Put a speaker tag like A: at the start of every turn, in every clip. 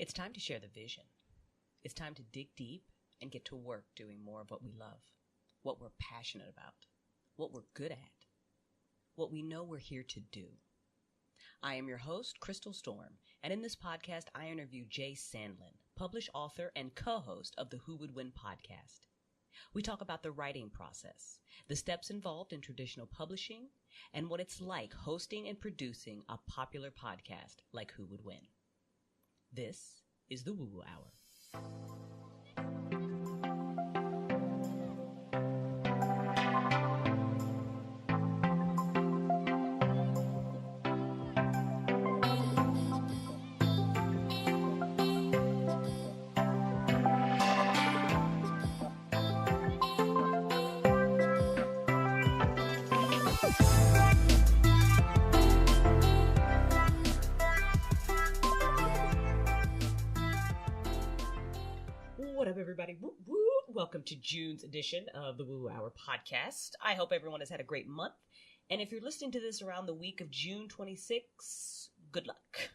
A: It's time to share the vision. It's time to dig deep and get to work doing more of what we love, what we're passionate about, what we're good at, what we know we're here to do. I am your host, Crystal Storm, and in this podcast, I interview Jay Sandlin, published author and co-host of the WhoWouldWin podcast. We talk about the writing process, the steps involved in traditional publishing, and what it's like hosting and producing a popular podcast like Who Would Win. This is the WooWoo Hour. What up, everybody? Woo woo! Welcome to June's edition of the WooWoo Hour podcast. I hope everyone has had a great month. And if you're listening to this around the week of June 26, good luck.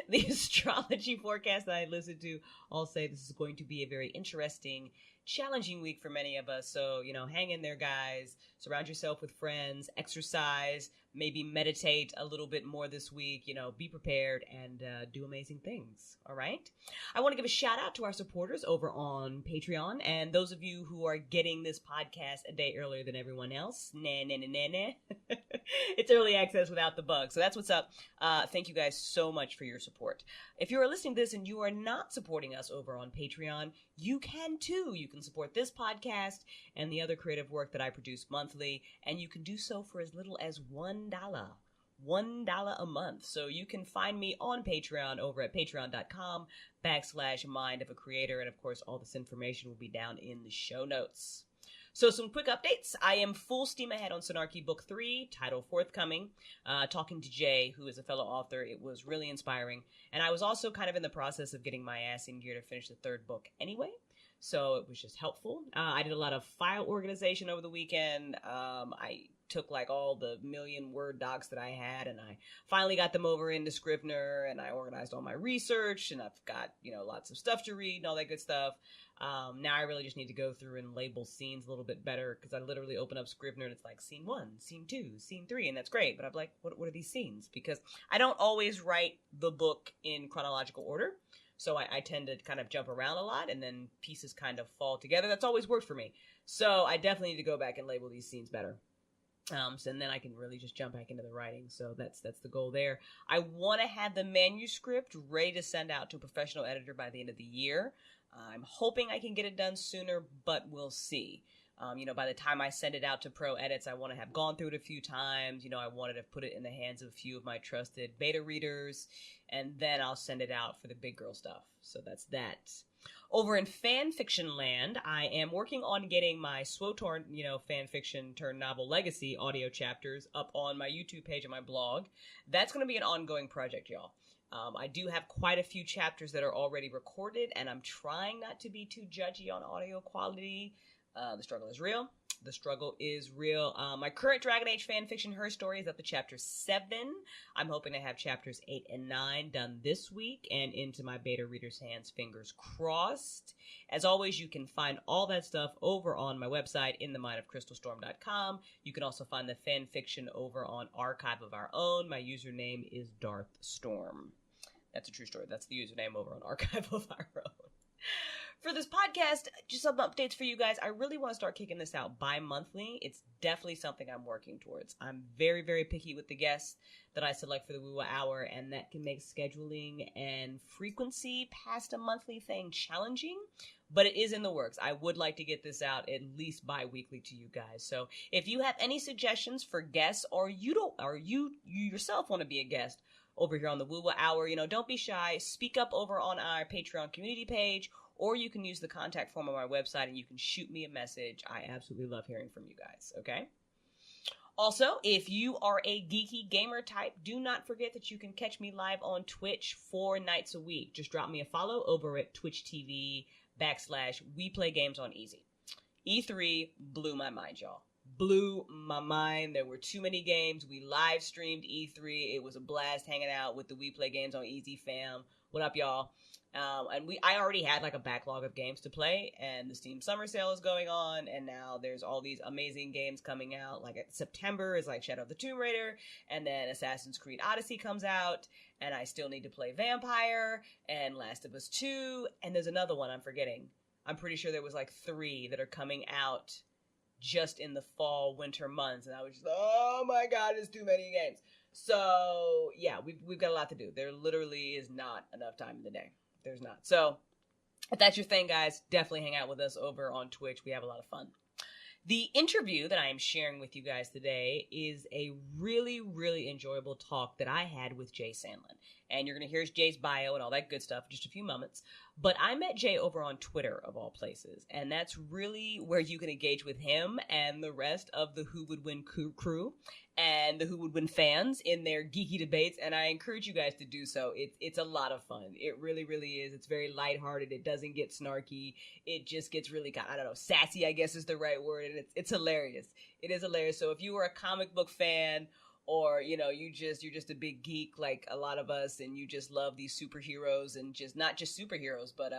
A: The astrology forecast that I listen to all say this is going to be a very interesting, challenging week for many of us. So, hang in there, guys. Surround yourself with friends, exercise, maybe meditate a little bit more this week, be prepared and do amazing things. All right. I want to give a shout out to our supporters over on Patreon and those of you who are getting this podcast a day earlier than everyone else. It's early access without the bug. So that's what's up. Thank you guys so much for your support. If you are listening to this and you are not supporting us over on Patreon, you can too. You can support this podcast and the other creative work that I produce monthly, and you can do so for as little as $1 a month. So you can find me on Patreon over at patreon.com/mind of a creator. And of course, all this information will be down in the show notes. So some quick updates. I am full steam ahead on Sonarchy Book 3, title forthcoming, talking to Jay, who is a fellow author. It was really inspiring. And I was also kind of in the process of getting my ass in gear to finish the third book anyway. So it was just helpful. I did a lot of file organization over the weekend. I took like all the million word docs that I had and I finally got them over into Scrivener and I organized all my research and I've got, lots of stuff to read and all that good stuff. Now I really just need to go through and label scenes a little bit better because I literally open up Scrivener and it's like scene 1, scene 2, scene 3, and that's great. But I'm like, what are these scenes? Because I don't always write the book in chronological order. So I tend to kind of jump around a lot and then pieces kind of fall together. That's always worked for me. So I definitely need to go back and label these scenes better. And then I can really just jump back into the writing. So that's the goal there. I want to have the manuscript ready to send out to a professional editor by the end of the year. I'm hoping I can get it done sooner, but we'll see. By the time I send it out to pro edits, I want to have gone through it a few times. I wanted to put it in the hands of a few of my trusted beta readers, and then I'll send it out for the big girl stuff. So that's that. Over in fan fiction land, I am working on getting my SWOTOR, fan fiction turned novel legacy audio chapters up on my YouTube page and my blog. That's going to be an ongoing project, y'all. I do have quite a few chapters that are already recorded, and I'm trying not to be too judgy on audio quality. The struggle is real. The struggle is real. My current Dragon Age fan fiction, Her Story, is up to chapter 7. I'm hoping to have chapters 8 and 9 done this week and into my beta readers' hands, fingers crossed. As always, you can find all that stuff over on my website, inthemindofcrystalstorm.com. You can also find the fan fiction over on Archive of Our Own. My username is Darth Storm. That's a true story. That's the username over on Archive of Our Own. For this podcast, just some updates for you guys. I really want to start kicking this out bi-monthly. It's definitely something I'm working towards. I'm very, very picky with the guests that I select for the WooWoo Hour, and that can make scheduling and frequency past a monthly thing challenging, but it is in the works. I would like to get this out at least bi-weekly to you guys. So if you have any suggestions for guests, or you yourself want to be a guest over here on the WooWoo Hour, don't be shy. Speak up over on our Patreon community page, or you can use the contact form on my website and you can shoot me a message. I absolutely love hearing from you guys, okay? Also, if you are a geeky gamer type, do not forget that you can catch me live on Twitch 4 nights a week. Just drop me a follow over at Twitch TV /WePlayGamesOnEasy. E3 blew my mind, y'all. Blew my mind. There were too many games. We live streamed E3. It was a blast hanging out with the We Play Games on Easy fam. What up, y'all? I already had like a backlog of games to play, and the Steam Summer Sale is going on, and now there's all these amazing games coming out. Like September is like Shadow of the Tomb Raider, and then Assassin's Creed Odyssey comes out, and I still need to play Vampire, and Last of Us 2, and there's another one I'm forgetting. I'm pretty sure there was like 3 that are coming out just in the fall, winter months, and I was just, oh my god, there's too many games. So, yeah, we've got a lot to do. There literally is not enough time in the day. There's not. So, if that's your thing, guys, definitely hang out with us over on Twitch. We have a lot of fun. The interview that I am sharing with you guys today is a really, really enjoyable talk that I had with Jay Sandlin. And you're going to hear Jay's bio and all that good stuff in just a few moments. But I met Jay over on Twitter, of all places. And that's really where you can engage with him and the rest of the Who Would Win crew and the Who Would Win fans in their geeky debates. And I encourage you guys to do so. It's a lot of fun. It really, really is. It's very lighthearted. It doesn't get snarky. It just gets really, I don't know, sassy, I guess is the right word. And it's hilarious. It is hilarious. So if you were a comic book fan, or, you know, you're just a big geek like a lot of us, and you just love these superheroes, and just not just superheroes, but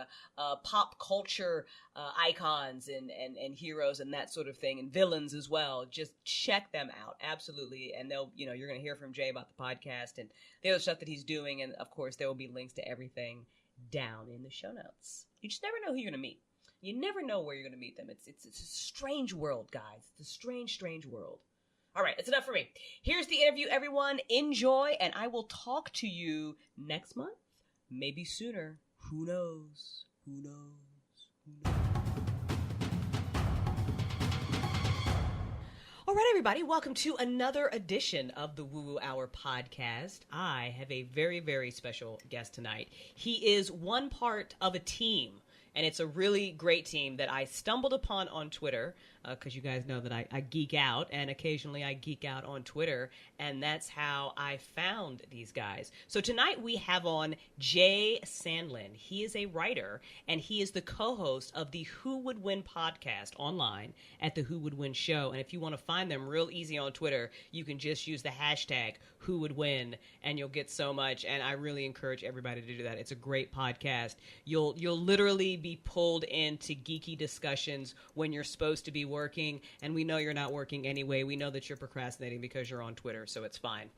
A: pop culture icons and heroes and that sort of thing, and villains as well. Just check them out. Absolutely. And you're going to hear from Jay about the podcast and the other stuff that he's doing. And of course, there will be links to everything down in the show notes. You just never know who you're going to meet. You never know where you're going to meet them. It's a strange world, guys. It's a strange, strange world. All right, that's enough for me. Here's the interview, everyone. Enjoy, and I will talk to you next month. Maybe sooner. Who knows? Who knows? Who knows? All right, everybody, welcome to another edition of the WooWoo Hour podcast. I have a very, very special guest tonight. He is one part of a team, and it's a really great team that I stumbled upon on Twitter, because you guys know that I geek out, and occasionally I geek out on Twitter, and that's how I found these guys. So tonight we have on Jay Sandlin. He is a writer, and he is the co-host of the Who Would Win podcast online at the Who Would Win show. And if you want to find them real easy on Twitter, you can just use the hashtag WhoWouldWin, and you'll get so much. And I really encourage everybody to do that. It's a great podcast. You'll literally be pulled into geeky discussions when you're supposed to be working, and we know you're not working anyway. We know that you're procrastinating because you're on Twitter, so it's fine.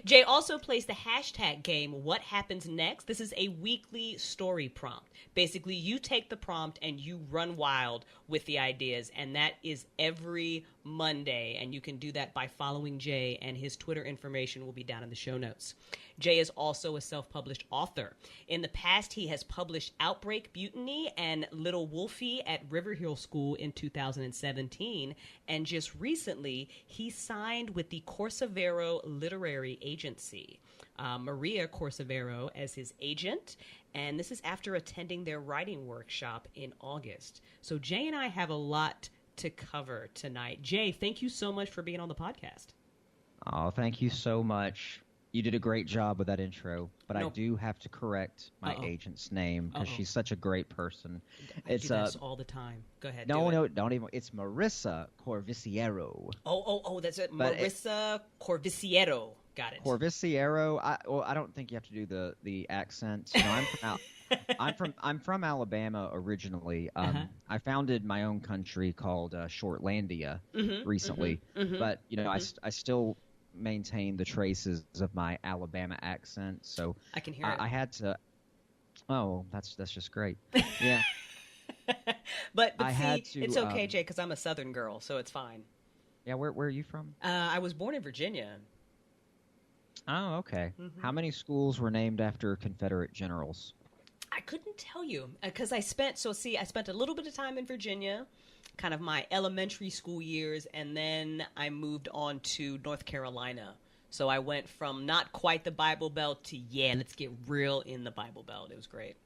A: Jay also plays the hashtag game, What Happens Next? This is a weekly story prompt. Basically, you take the prompt and you run wild with the ideas, and that is every Monday, and you can do that by following Jay, and his Twitter information will be down in the show notes. Jay is also a self-published author. In the past, he has published Outbreak Mutiny and Little Wolfie at River Hill School in 2017, and just recently, he signed with the Corsavero Literary Agency. Maria Corsavero as his agent, and this is after attending their writing workshop in August. So Jay and I have a lot to cover tonight. Jay, thank you so much for being on the podcast.
B: Oh, thank you so much. You did a great job with that intro, but I do have to correct my agent's name because she's such a great person.
A: I do this all the time. Go ahead.
B: No, don't even. It's Marissa Corvisiero.
A: Oh, that's it. Marissa Corvisiero. Got it.
B: Corvisiero. I don't think you have to do the accent. No, I'm from Alabama originally. I founded my own country called Shortlandia recently, but I still maintain the traces of my Alabama accent, so
A: I can hear it.
B: I had to. Oh, that's just great. Yeah.
A: but it's okay, Jay, because I'm a Southern girl, so it's fine.
B: Yeah, where are you from?
A: I was born in Virginia.
B: Oh, okay. How many schools were named after Confederate generals?
A: I couldn't tell you because I spent a little bit of time in Virginia, kind of my elementary school years, and then I moved on to North Carolina. So I went from not quite the Bible Belt to, let's get real in the Bible Belt. It was great.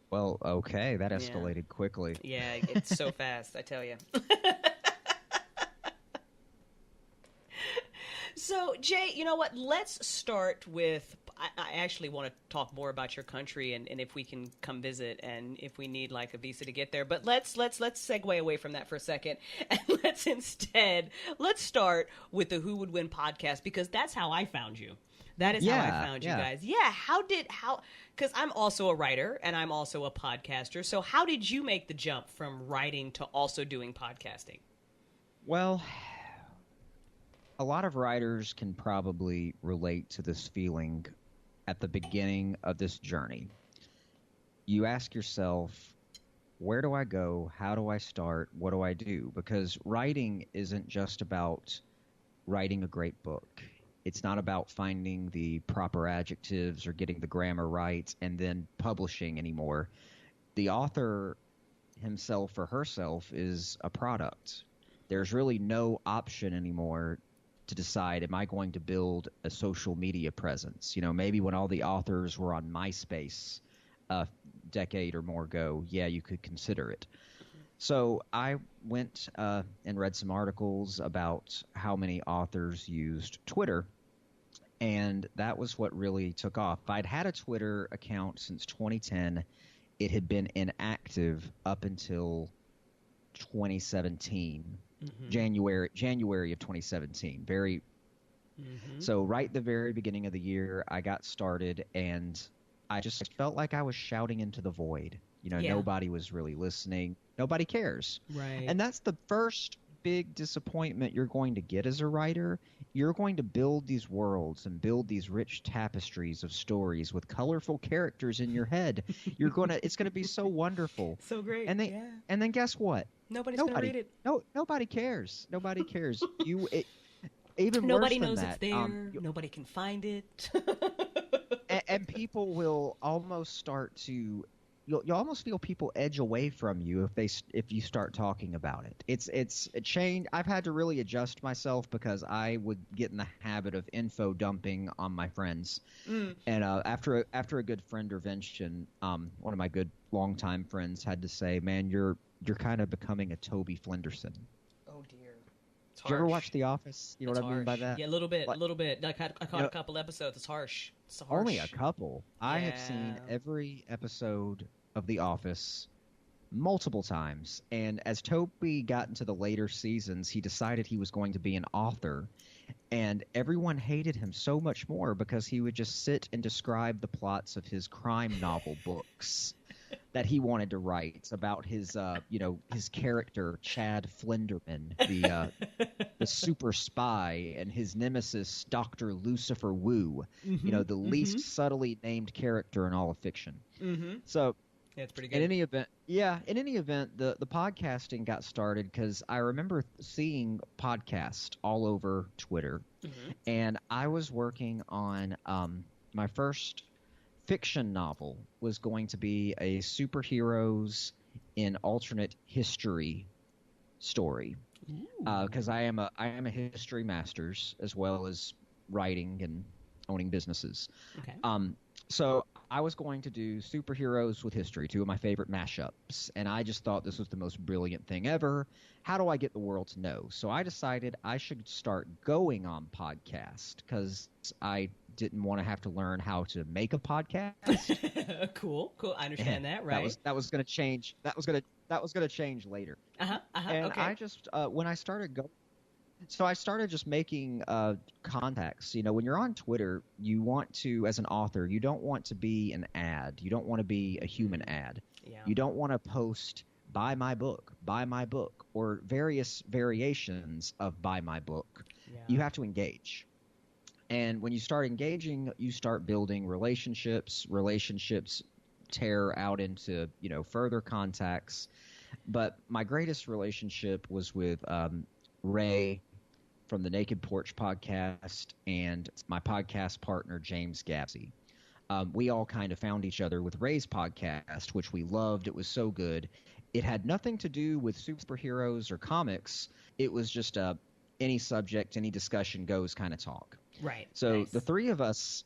B: Well, okay. That escalated quickly.
A: Yeah, it's so fast, I tell you. So, Jay, you know what? Let's start with, I actually want to talk more about your country and if we can come visit and if we need like a visa to get there. But let's segue away from that for a second. And let's start with the Who Would Win podcast, because that's how I found you. That is how I found you guys. Yeah. Because I'm also a writer and I'm also a podcaster. So how did you make the jump from writing to also doing podcasting?
B: Well, a lot of writers can probably relate to this feeling at the beginning of this journey. You ask yourself, where do I go? How do I start? What do I do? Because writing isn't just about writing a great book. It's not about finding the proper adjectives or getting the grammar right and then publishing anymore. The author himself or herself is a product. There's really no option anymore to decide, am I going to build a social media presence? Maybe when all the authors were on MySpace a decade or more ago, yeah, you could consider it. So I went and read some articles about how many authors used Twitter, and that was what really took off. I'd had a Twitter account since 2010. It had been inactive up until 2017, January of 2017. So right at the very beginning of the year, I got started, and I just felt like I was shouting into the void. Nobody was really listening. Nobody cares.
A: Right.
B: And that's the first big disappointment you're going to get as a writer. You're going to build these worlds and build these rich tapestries of stories with colorful characters in your head. It's going to be so wonderful.
A: So great.
B: And then guess what?
A: Nobody's going to read it.
B: Nobody cares. Nobody cares. Even
A: nobody
B: worse than
A: knows
B: that,
A: it's there. Nobody can find it.
B: and people will almost start to. You'll almost feel people edge away from you if you start talking about it. It's a change. I've had to really adjust myself because I would get in the habit of info dumping on my friends. And after a good friend intervention, one of my good longtime friends had to say, "Man, you're kind of becoming a Toby Flenderson."
A: Oh dear.
B: Did you ever watch The Office? You know what I mean by that?
A: Yeah, a little bit. I caught a couple episodes. It's harsh.
B: Only a couple. Yeah. I have seen every episode of The Office multiple times, and as Toby got into the later seasons, he decided he was going to be an author, and everyone hated him so much more because he would just sit and describe the plots of his crime novel books that he wanted to write about his character Chad Flinderman, the super spy, and his nemesis Dr. Lucifer Wu, the least subtly named character in all of fiction. So
A: yeah, it's pretty good.
B: In any event, the podcasting got started because I remember seeing podcasts all over Twitter, and I was working on my first fiction novel was going to be a superheroes in alternate history story, because I am a history master's as well as writing and owning businesses.
A: Okay.
B: So I was going to do superheroes with history, two of my favorite mashups, and I just thought this was the most brilliant thing ever. How do I get the world to know? So I decided I should start going on podcast because I didn't want to have to learn how to make a podcast.
A: Cool. I understand that. Right.
B: That was going to change. That was going to change later. And
A: okay.
B: I just when I started going. So I started just making contacts. When you're on Twitter, you want to, as an author, you don't want to be an ad. You don't want to be a human ad.
A: Yeah.
B: You don't want to post buy my book, or various variations of buy my book.
A: Yeah.
B: You have to engage. And when you start engaging, you start building relationships. Relationships tear out into, further contacts. But my greatest relationship was with Ray from the Naked Porch podcast and my podcast partner, James Gabsey. We all kind of found each other with Ray's podcast, which we loved. It was so good. It had nothing to do with superheroes or comics. It was just any subject, any discussion goes kind of talk.
A: Right.
B: So
A: nice.
B: the three of us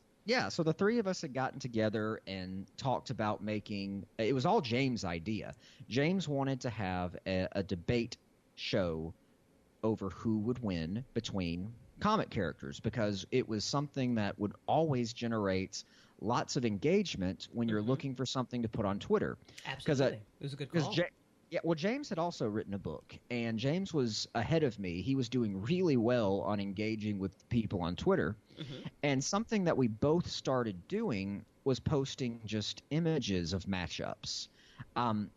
B: had gotten together and talked about making – it was all James' idea. James wanted to have a debate show over who would win between comic characters because it was something that would always generate lots of engagement when you're looking for something to put on Twitter.
A: Absolutely. It was a good call.
B: Yeah, well, James had also written a book, and James was ahead of me. He was doing really well on engaging with people on Twitter.
A: Mm-hmm.
B: And something that we both started doing was posting just images of matchups. Um,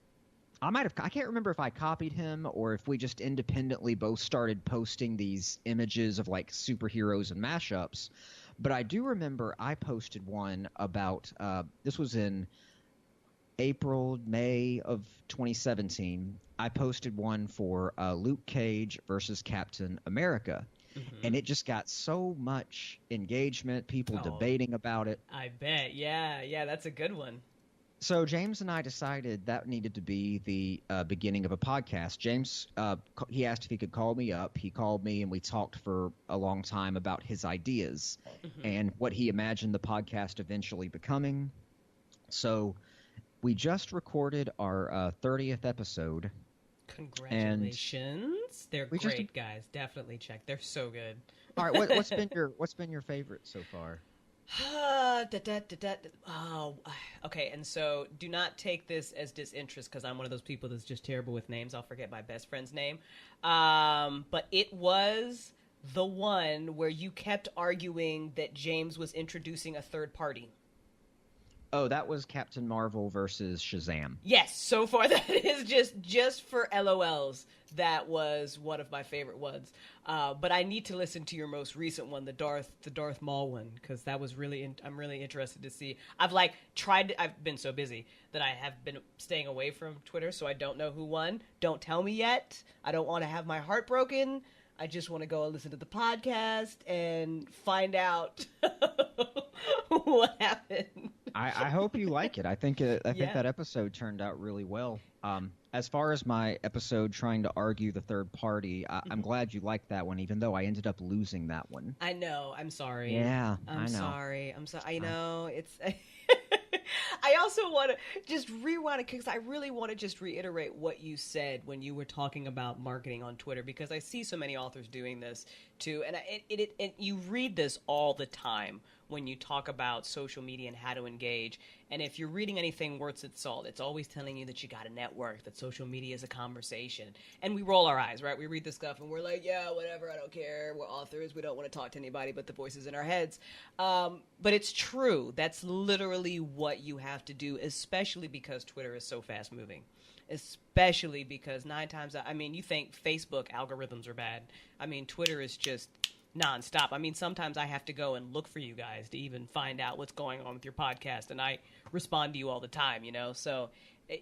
B: I can't remember if I copied him or if we just independently both started posting these images of like superheroes and mashups. But I do remember I posted one about, this was in April, May of 2017. I posted one for Luke Cage versus Captain America.
A: Mm-hmm.
B: And it just got so much engagement, people debating about it.
A: I bet. Yeah, that's a good one.
B: So James and I decided that needed to be the beginning of a podcast. James, he asked if he could call me up. He called me, and we talked for a long time about his ideas and what he imagined the podcast eventually becoming. So we just recorded our 30th episode.
A: Congratulations! They're great, guys. Definitely check. They're so good.
B: All right, what's been your favorite so far?
A: Oh, okay. And so, do not take this as disinterest because I'm one of those people that's just terrible with names. I'll forget my best friend's name. But it was the one where you kept arguing that James was introducing a third party.
B: Oh, that was Captain Marvel versus Shazam.
A: Yes, so far that is just for LOLs. That was one of my favorite ones. But I need to listen to your most recent one, the Darth Maul one, because that was I'm really interested to see. I've been so busy that I have been staying away from Twitter, so I don't know who won. Don't tell me yet. I don't want to have my heart broken. I just want to go and listen to the podcast and find out what happened.
B: I hope you like it. I think that episode turned out really well. As far as my episode trying to argue the third party, I'm glad you liked that one, even though I ended up losing that one.
A: I know. I'm sorry.
B: Yeah,
A: I'm
B: I know.
A: sorry. I know. It's... I also want to just rewind it because I really want to just reiterate what you said when you were talking about marketing on Twitter, because I see so many authors doing this too, and you read this all the time when you talk about social media and how to engage. And if you're reading anything worth its salt, it's always telling you that you got to network, that social media is a conversation. And we roll our eyes, right? We read this stuff and we're like, yeah, whatever, I don't care. We're authors. We don't want to talk to anybody but the voices in our heads. But it's true. That's literally what you have to do, especially because Twitter is so fast moving. Especially because 9 times out, you think Facebook algorithms are bad. Twitter is just nonstop. Sometimes I have to go and look for you guys to even find out what's going on with your podcast, and I respond to you all the time, So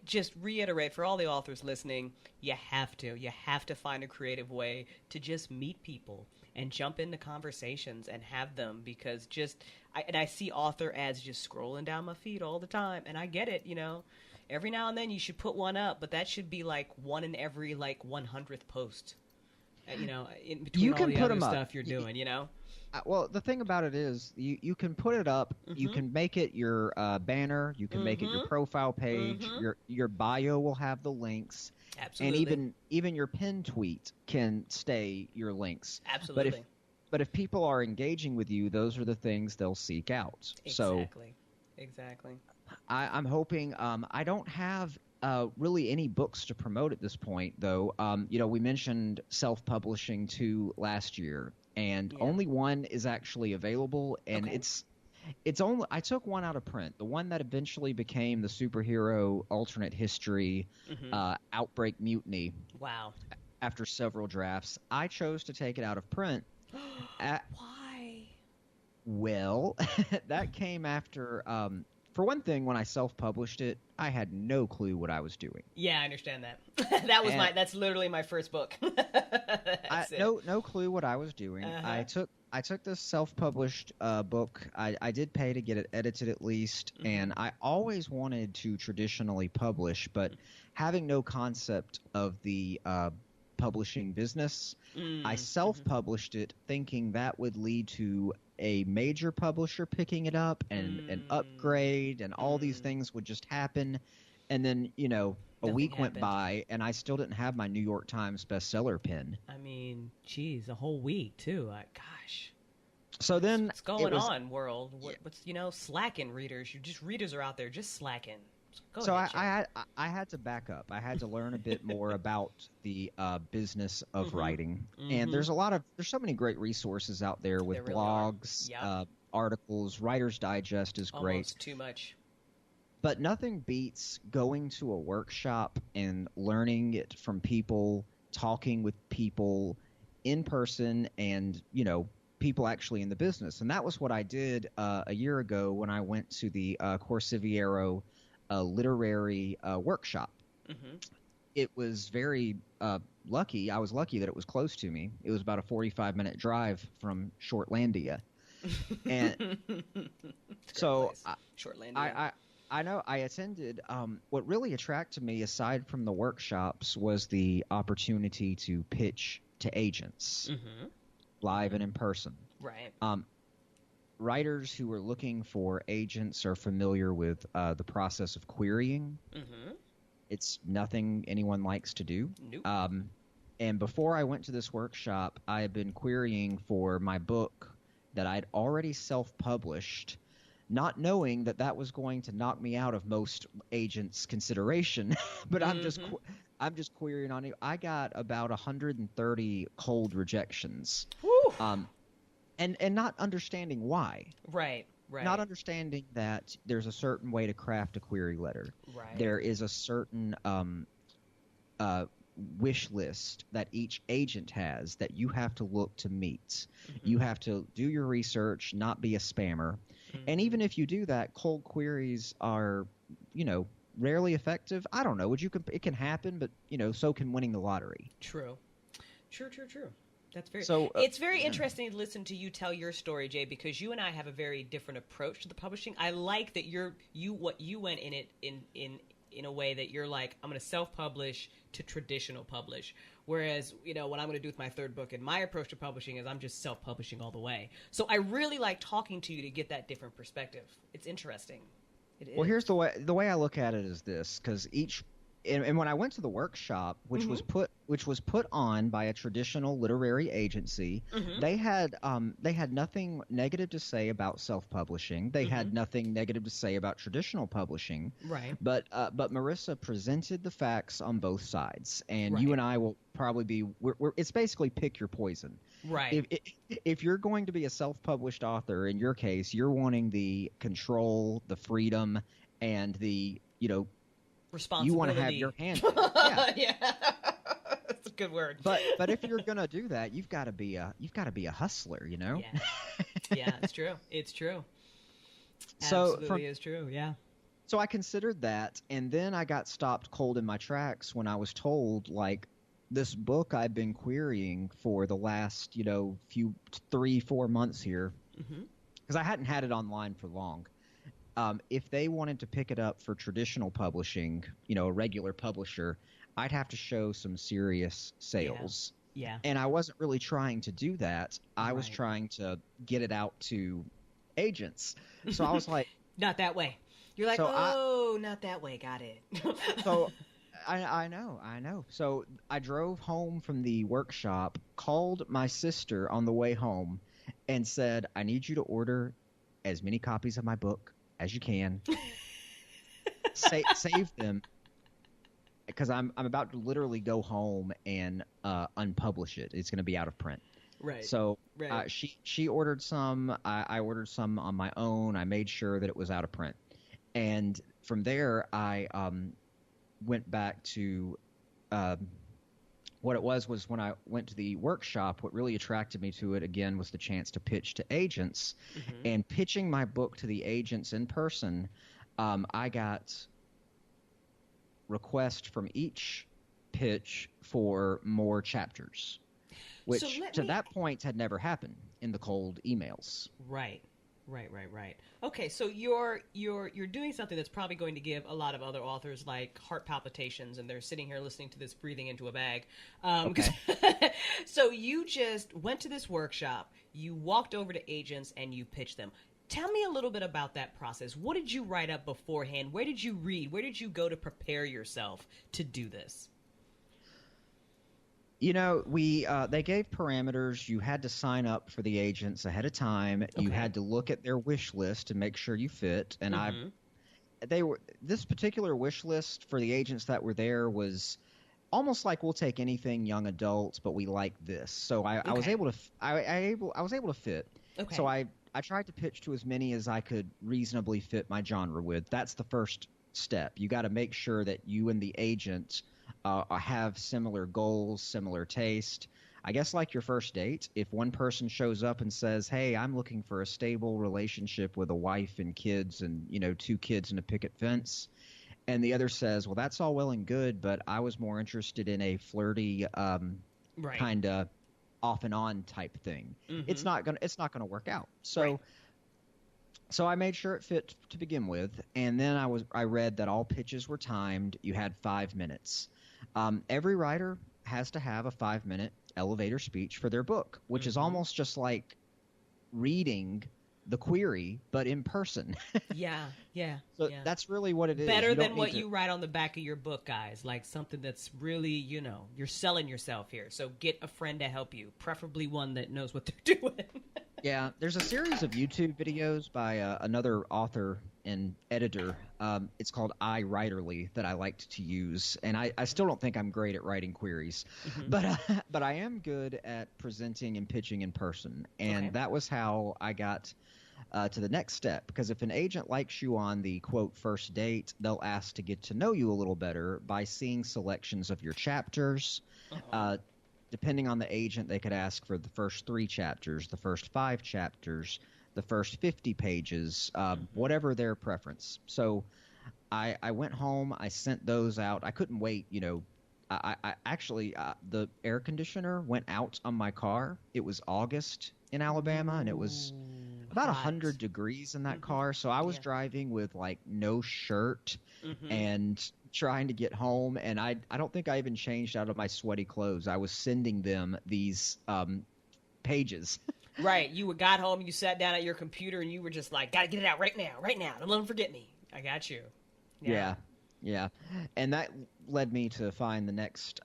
A: just reiterate for all the authors listening, you have to find a creative way to just meet people and jump into conversations and have them, because I see author ads just scrolling down my feed all the time, and I get it, Every now and then you should put one up, but that should be like one in every 100th post. In between
B: you
A: all
B: can
A: the
B: put
A: other
B: them up.
A: stuff you're doing,
B: Well, the thing about it is you can put it up. You can make it your banner. You can make it your profile page. Your bio will have the links.
A: Absolutely.
B: And even your pinned tweet can stay your links.
A: Absolutely.
B: But if people are engaging with you, those are the things they'll seek out.
A: Exactly.
B: I'm hoping. I don't have really any books to promote at this point, though. We mentioned self-publishing 2 last year, and only one is actually available, and it's only. I took one out of print, the one that eventually became the superhero alternate history Outbreak Mutiny.
A: Wow.
B: After several drafts, I chose to take it out of print.
A: Why?
B: Well, that came after. For one thing, when I self-published it, I had no clue what I was doing.
A: Yeah, I understand that. That's literally my first book.
B: No clue what I was doing. I took this self-published book. I did pay to get it edited at least, and I always wanted to traditionally publish, but having no concept of the publishing business, I self-published it thinking that would lead to a major publisher picking it up and an upgrade, and all these things would just happen. And then, a week went by and I still didn't have my New York Times bestseller pin.
A: Geez, a whole week too. Gosh.
B: So then
A: what's going on, world? What's slacking readers? Readers are out there just slacking.
B: So I had to back up. I had to learn a bit more about the business of writing, and there's so many great resources out there with
A: really
B: blogs, articles. Writer's Digest is great.
A: Almost too much.
B: But nothing beats going to a workshop and learning it from people, talking with people in person, and people actually in the business. And that was what I did a year ago when I went to the Corsiviero literary workshop. It was very lucky. I was lucky that it was close to me. It was about a 45-minute drive from Shortlandia. And so
A: Shortlandia.
B: I know I attended. What really attracted me, aside from the workshops, was the opportunity to pitch to agents live and in person.
A: Right.
B: Writers who are looking for agents are familiar with the process of querying. It's nothing anyone likes to do.
A: Nope.
B: And before I went to this workshop, I had been querying for my book that I'd already self-published, not knowing that that was going to knock me out of most agents' consideration. But I'm just querying on it. I got about 130 cold rejections. And not understanding why.
A: Right.
B: Not understanding that there's a certain way to craft a query letter.
A: Right.
B: There is a certain wish list that each agent has that you have to look to meet. You have to do your research, not be a spammer. And even if you do that, cold queries are, rarely effective. I don't know. It can happen, but, so can winning the lottery.
A: True. That's very. So it's very interesting to listen to you tell your story, Jay, because you and I have a very different approach to the publishing. I like that you went in it in a way that you're like, I'm going to self-publish to traditional publish. Whereas, what I'm going to do with my third book and my approach to publishing is I'm just self-publishing all the way. So I really like talking to you to get that different perspective. It's interesting. It is.
B: Well, here's the way I look at it is this, because and when I went to the workshop, which was put on by a traditional literary agency, they had nothing negative to say about self-publishing. They had nothing negative to say about traditional publishing.
A: Right.
B: But Marissa presented the facts on both sides, and you and I will probably be. It's basically pick your poison.
A: Right.
B: If you're going to be a self-published author, in your case, you're wanting the control, the freedom, and the
A: responsibility.
B: You want to have your hand.
A: Yeah. That's a good word.
B: But if you're gonna do that, you've got to be a hustler,
A: Yeah, it's true. It's true.
B: So
A: Absolutely is true. Yeah.
B: So I considered that, and then I got stopped cold in my tracks when I was told, like, this book I've been querying for the last 3-4 months here, because I hadn't had it online for long. If they wanted to pick it up for traditional publishing, a regular publisher, I'd have to show some serious sales.
A: Yeah.
B: And I wasn't really trying to do that. I was trying to get it out to agents. So I was like...
A: Not that way. You're like, not that way. Got it.
B: So I know. So I drove home from the workshop, called my sister on the way home, and said, I need you to order as many copies of my book as you can. Save them, because I'm about to literally go home and unpublish it. It's going to be out of print.
A: Right.
B: So she ordered some. I ordered some on my own. I made sure that it was out of print, and from there I went back to what it was when I went to the workshop. What really attracted me to it again was the chance to pitch to agents, and pitching my book to the agents in person. I got requests from each pitch for more chapters, which that point had never happened in the cold emails.
A: Right. Okay, so you're doing something that's probably going to give a lot of other authors like heart palpitations, and they're sitting here listening to this breathing into a bag.
B: Okay.
A: So you just went to this workshop, you walked over to agents, and you pitched them. Tell me a little bit about that process. What did you write up beforehand? Where did you read? Where did you go to prepare yourself to do this?
B: They gave parameters. You had to sign up for the agents ahead of time. Okay. You had to look at their wish list and make sure you fit. And this particular wish list for the agents that were there was almost like, we'll take anything young adults, but we like this. So I was able to I was able to fit.
A: Okay.
B: So I tried to pitch to as many as I could reasonably fit my genre with. That's the first step. You got to make sure that you and the agent have similar goals, similar taste. I guess like your first date, if one person shows up and says, "Hey, I'm looking for a stable relationship with a wife and kids and, 2 kids and a picket fence," and the other says, "Well, that's all well and good, but I was more interested in a flirty
A: right.
B: kind of off and on type thing," it's not gonna work out. So
A: Right.
B: So I made sure it fit to begin with, and then I read that all pitches were timed. You had 5 minutes. Every writer has to have a 5-minute elevator speech for their book, which is almost just like reading the query, but in person.
A: Yeah.
B: So that's really what it is.
A: Better than what you write on the back of your book, guys. Like something that's really, you're selling yourself here. So get a friend to help you, preferably one that knows what they're doing.
B: Yeah, there's a series of YouTube videos by another author and editor. It's called iWriterly that I liked to use, and I still don't think I'm great at writing queries, but I am good at presenting and pitching in person, and that was how I got to the next step. Because if an agent likes you on the quote first date, they'll ask to get to know you a little better by seeing selections of your chapters. Depending on the agent, they could ask for the first 3 chapters, the first 5 chapters, the first 50 pages, whatever their preference. So I went home, I sent those out. I couldn't wait, I actually, the air conditioner went out on my car. It was August in Alabama, and it was about 100 degrees in that car. So I was driving with like no shirt and trying to get home, and I don't think I even changed out of my sweaty clothes. I was sending them these pages.
A: Right. You got home, you sat down at your computer, and you were just like, gotta get it out right now. Don't let them forget me. I got you.
B: Yeah. And that led me to find the next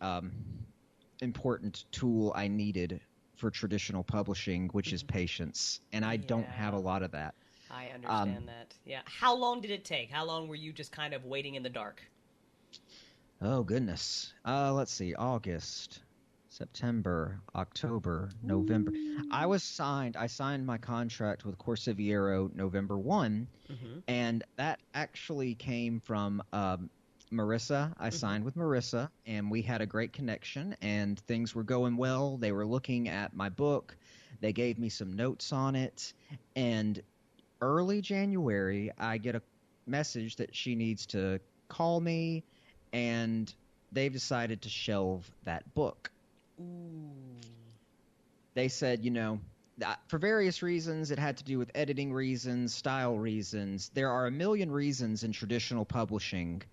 B: important tool I needed for traditional publishing, which is patience. And I don't have a lot of that.
A: I understand that. Yeah. How long did it take? How long were you just kind of waiting in the dark?
B: Oh, goodness. Let's see. August, September, October, November. I signed my contract with Corsiviero November 1, and that actually came from Marissa. I signed with Marissa, and we had a great connection, and things were going well. They were looking at my book. They gave me some notes on it, and early January, I get a message that she needs to call me, and they've decided to shelve that book.
A: Ooh.
B: They said, for various reasons, it had to do with editing reasons, style reasons. There are a million reasons in traditional publishing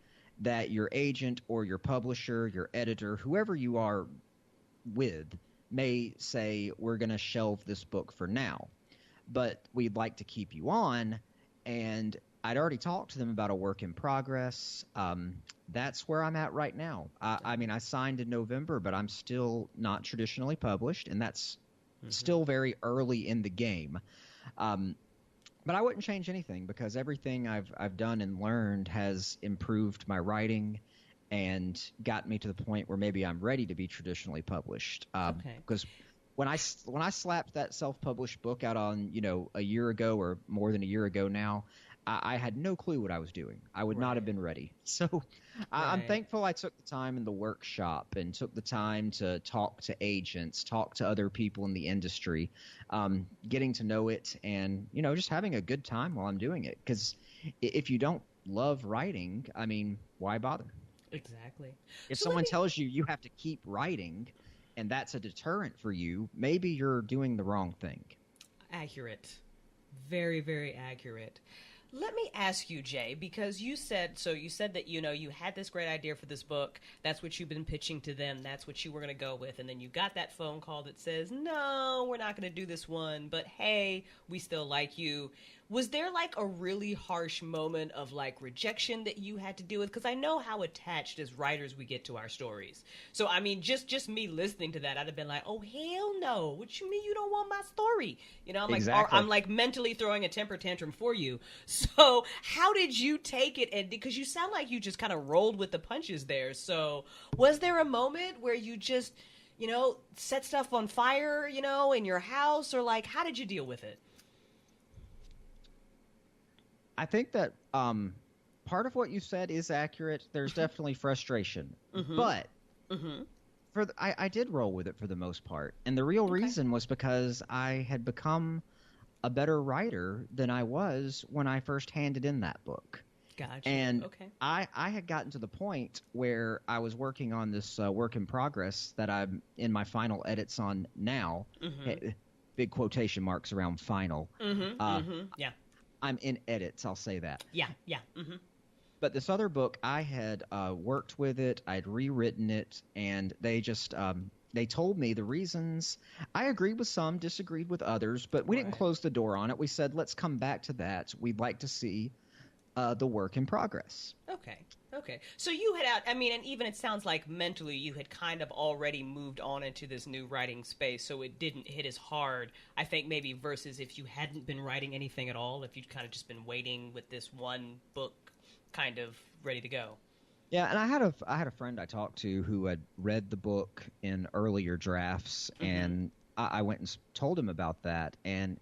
B: that your agent or your publisher, your editor, whoever you are with, may say, we're going to shelve this book for now, but we'd like to keep you on. And I'd already talked to them about a work in progress. That's where I'm at right now. I signed in November, but I'm still not traditionally published, and that's still very early in the game. But I wouldn't change anything, because everything I've done and learned has improved my writing and got me to the point where maybe I'm ready to be traditionally published. Because when I slapped that self-published book out on, a year ago or more than a year ago now, I had no clue what I was doing. I would not have been ready. So I'm thankful I took the time in the workshop and took the time to talk to agents, talk to other people in the industry, getting to know it, and, just having a good time while I'm doing it. Because if you don't love writing, why bother?
A: Exactly.
B: If someone tells you you have to keep writing and that's a deterrent for you, maybe you're doing the wrong thing.
A: Accurate. Very, very accurate. Let me ask you, Jay, because you said that, you had this great idea for this book. That's what you've been pitching to them. That's what you were going to go with. And then you got that phone call that says, no, we're not going to do this one. But hey, we still like you. Was there like a really harsh moment of like rejection that you had to deal with? Because I know how attached as writers we get to our stories. So I mean, just me listening to that, I'd have been like, "Oh hell no! What you mean you don't want my story?" You know, I'm like, or
B: Exactly.
A: I'm like mentally throwing a temper tantrum for you. So how did you take it? And because you sound like you just kind of rolled with the punches there. So was there a moment where you just, set stuff on fire, in your house, or like how did you deal with it?
B: I think that part of what you said is accurate. There's definitely frustration,
A: Mm-hmm.
B: but
A: Mm-hmm.
B: I did roll with it for the most part, and the real
A: Okay.
B: reason was because I had become a better writer than I was when I first handed in that book.
A: Gotcha.
B: And
A: Okay.
B: I had gotten to the point where I was working on this work in progress that I'm in my final edits on now.
A: Mm-hmm.
B: Big quotation marks around final.
A: Mm-hmm.
B: Uh,
A: Mm-hmm. Yeah.
B: I'm in edits, I'll say that.
A: Yeah. Yeah. Mm-hmm.
B: But this other book, I had worked with it, I'd rewritten it, and they told me the reasons. I agreed with some, disagreed with others, but we didn't
A: Right.
B: close the door on it. We said, let's come back to that. We'd like to see the work in progress.
A: Okay. Okay. So you had out, I mean, and even it sounds like mentally you had kind of already moved on into this new writing space, so it didn't hit as hard, I think, maybe versus if you hadn't been writing anything at all, if you'd kind of just been waiting with this one book kind of ready to go.
B: Yeah, and I had a friend I talked to who had read the book in earlier drafts,
A: Mm-hmm.
B: and I went and told him about that, and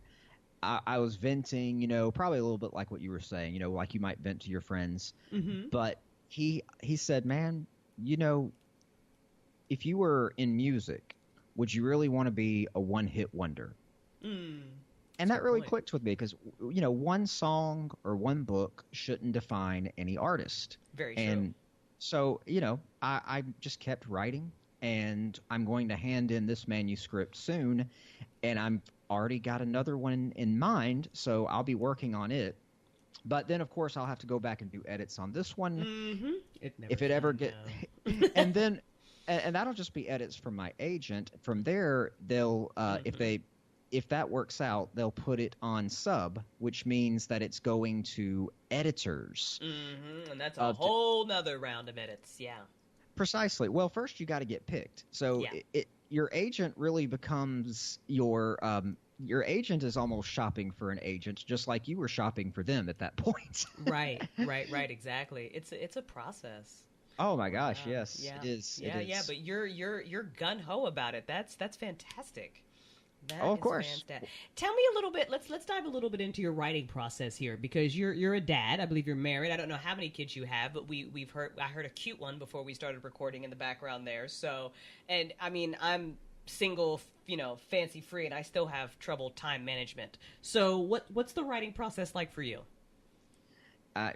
B: I was venting, probably a little bit like what you were saying, like you might vent to your friends,
A: Mm-hmm.
B: but he said, "Man, you know, if you were in music, would you really want to be a one-hit wonder?"
A: Mm.
B: And that
A: Fair
B: really
A: point.
B: clicked with me because one song or one book shouldn't define any artist.
A: Very true.
B: And so, I just kept writing, and I'm going to hand in this manuscript soon, and I'm already got another one in mind, so I'll be working on it. But then, of course, I'll have to go back and do edits on this one
A: Mm-hmm. It never
B: if it ever
A: can,
B: get,
A: no.
B: and then, and that'll just be edits from my agent. From there, they'll
A: Mm-hmm.
B: if that works out, they'll put it on sub, which means that it's going to editors.
A: Mm-hmm. And that's a
B: Of
A: whole nother round of edits. Yeah.
B: Precisely. Well, first you got to get picked. So
A: Yeah.
B: your agent really becomes your agent is almost shopping for an agent, just like you were shopping for them at that point.
A: Right. Right. Right. Exactly. It's a process.
B: Oh my
A: Oh my
B: gosh,
A: God.
B: yes,
A: Yeah.
B: it is. It
A: Yeah. Yeah.
B: is.
A: But you're gun ho about it. That's fantastic.
B: Oh,
A: That
B: of
A: is
B: course.
A: fantastic. Tell me a little bit. Let's dive a little bit into your writing process here because you're a dad. I believe you're married. I don't know how many kids you have, but I heard a cute one before we started recording in the background there. So, and I mean, I'm single, fancy free, and I still have trouble time management. So, what's the writing process like for you?
B: I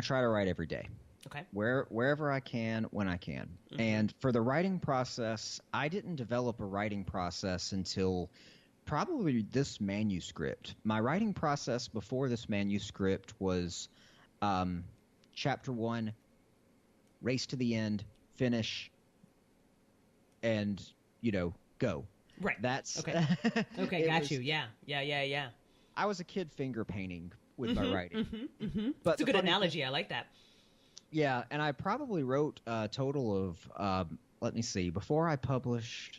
B: try to write every day.
A: Okay.
B: Wherever I can, when I can.
A: Mm-hmm.
B: And for the writing process, I didn't develop a writing process until probably this manuscript. My writing process before this manuscript was um, chapter one, race to the end, finish, and go.
A: Right.
B: That's
A: Okay. Okay.
B: it
A: Got
B: was.
A: you. Yeah. Yeah. Yeah. Yeah.
B: I was a kid finger painting with my
A: Mm-hmm.
B: writing.
A: Mm-hmm. Mm-hmm.
B: But
A: It's a
B: the
A: good
B: funny thing,
A: analogy. I like that.
B: yeah, and I probably wrote a total of, let me see, before I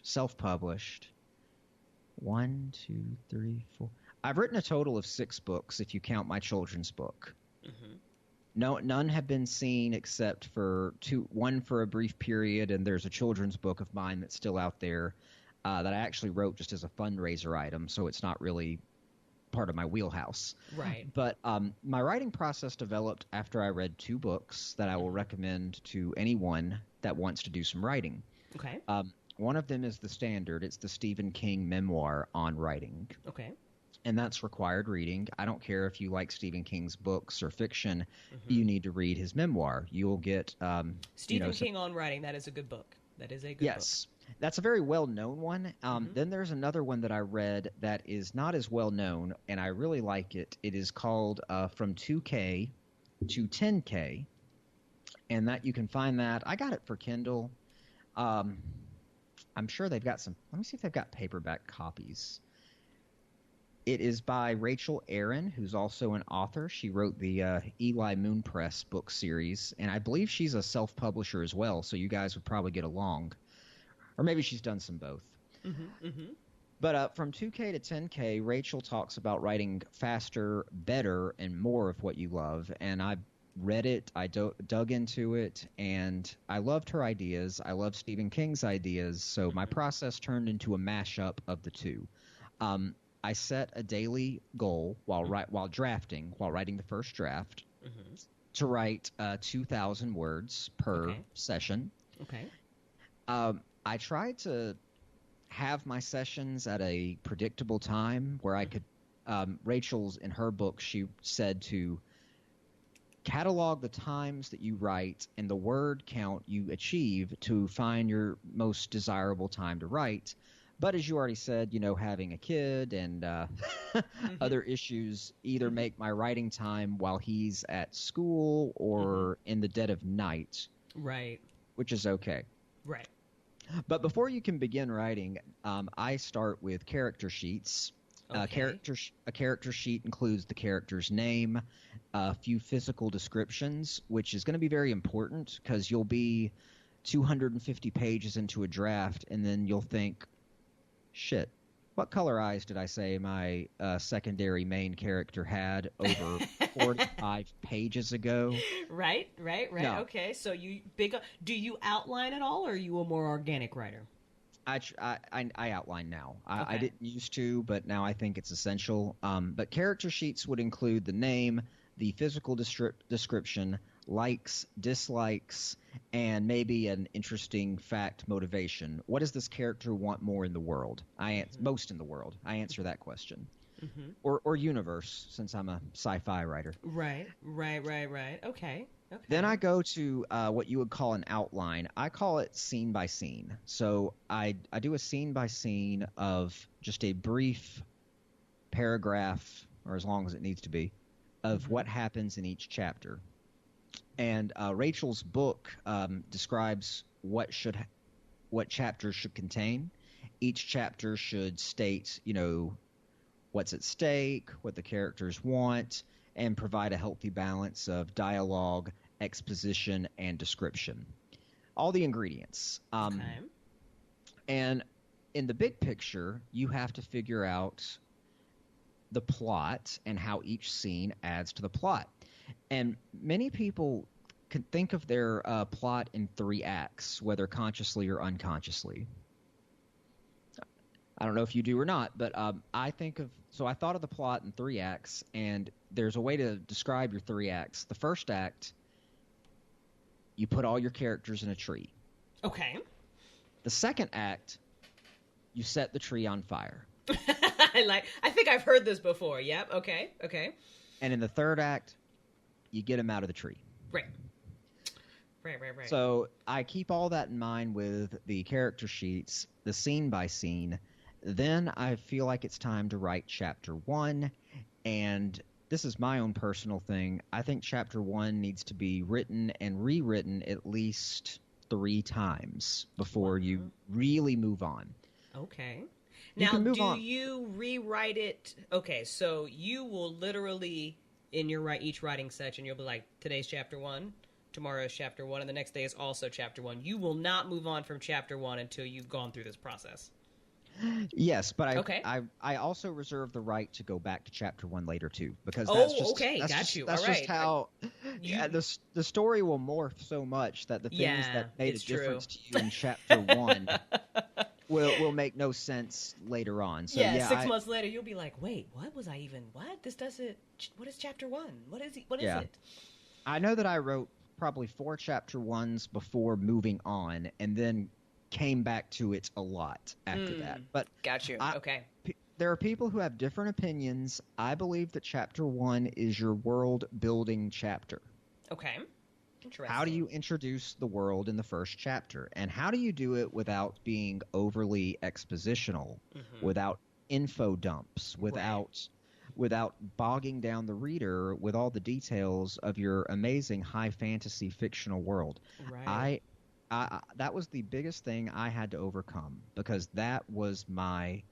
B: self-published, one, two, three, four. I've written a total of 6 books if you count my children's book.
A: Mm-hmm.
B: No, none have been seen except for one for a brief period, and there's a children's book of mine that's still out there that I actually wrote just as a fundraiser item, so it's not really part of my wheelhouse.
A: Right.
B: But my writing process developed after I read 2 books that I will recommend to anyone that wants to do some writing.
A: Okay.
B: One of them is the standard. It's the Stephen King memoir on writing.
A: Okay.
B: And that's required reading. I don't care if you like Stephen King's books or fiction.
A: Mm-hmm.
B: You need to read his memoir. You will get
A: Stephen King on writing. That is a good book. That is a good book.
B: Yes. That's a very well-known one. Then there's another one that I read that is not as well-known, and I really like it. It is called From 2K to 10K, and that you can find that. I got it for Kindle. I'm sure they've got some. Let me see if they've got paperback copies. It is by Rachel Aaron, who's also an author. She wrote the Eli Moon Press book series, and I believe she's a self-publisher as well, so you guys would probably get along. Or maybe she's done some both.
A: Mm-hmm, mm-hmm.
B: But from 2K to 10K, Rachel talks about writing faster, better, and more of what you love. And I read it, I dug into it, and I loved her ideas. I love Stephen King's ideas, so my process turned into a mashup of the two. I set a daily goal while writing the first draft, to write 2,000 words per session.
A: Okay.
B: I tried to have my sessions at a predictable time where I could. Rachel's in her book, she said to catalog the times that you write and the word count you achieve to find your most desirable time to write. But as you already said, having a kid and other issues either make my writing time while he's at school or in the dead of night.
A: Right.
B: Which is okay.
A: Right.
B: But before you can begin writing, I start with character sheets.
A: Okay.
B: A character sheet includes the character's name, a few physical descriptions, which is going to be very important because you'll be 250 pages into a draft, and then you'll think, shit, what color eyes did I say my secondary main character had over 45 pages ago?
A: Right. No. Okay, so do you outline at all, or are you a more organic writer?
B: I outline now. I didn't used to, but now I think it's essential. But character sheets would include the name, the physical description, likes, dislikes, and maybe an interesting fact motivation. What does this character want more in the world? Most in the world. I answer that question. Or universe, since I'm a sci-fi writer.
A: Right. Okay.
B: Then I go to what you would call an outline. I call it scene by scene. So I do a scene by scene of just a brief paragraph, or as long as it needs to be, of what happens in each chapter. And Rachel's book describes what chapters should contain. Each chapter should state, what's at stake, what the characters want, and provide a healthy balance of dialogue, exposition, and description. All the ingredients. And in the big picture, you have to figure out the plot and how each scene adds to the plot. And many people can think of their plot in 3 acts, whether consciously or unconsciously. I don't know if you do or not, but I thought of the plot in 3 acts, and there's a way to describe your 3 acts. The first act, you put all your characters in a tree.
A: Okay.
B: The second act, you set the tree on fire.
A: I think I've heard this before. Yep. Okay.
B: And in the third act, you get them out of the tree.
A: Right.
B: So I keep all that in mind with the character sheets, the scene by scene. Then I feel like it's time to write chapter 1, and this is my own personal thing. I think chapter 1 needs to be written and rewritten at least 3 times before you really move on.
A: Okay. Now, do you rewrite it? Okay, so you will literally, in each writing session, you'll be like, today's chapter 1, tomorrow's chapter 1, and the next day is also chapter 1. You will not move on from chapter 1 until you've gone through this process.
B: Yes, but I also reserve the right to go back to chapter 1 later too, because that's just how the story will morph so much that the things that made a difference to you in chapter 1 will make no sense later on. So
A: 6 months later you'll be like, wait, what was I even? What? This doesn't. What is chapter 1? What is it?
B: I know that I wrote probably 4 chapter 1s before moving on, and then came back to it a lot after that. But
A: got you. Okay.
B: There are people who have different opinions. I believe that chapter 1 is your world building chapter.
A: Okay. Interesting.
B: How do you introduce the world in the first chapter? And how do you do it without being overly expositional, without info dumps, without bogging down the reader with all the details of your amazing high fantasy fictional world?
A: Right.
B: That was the biggest thing I had to overcome, because that was my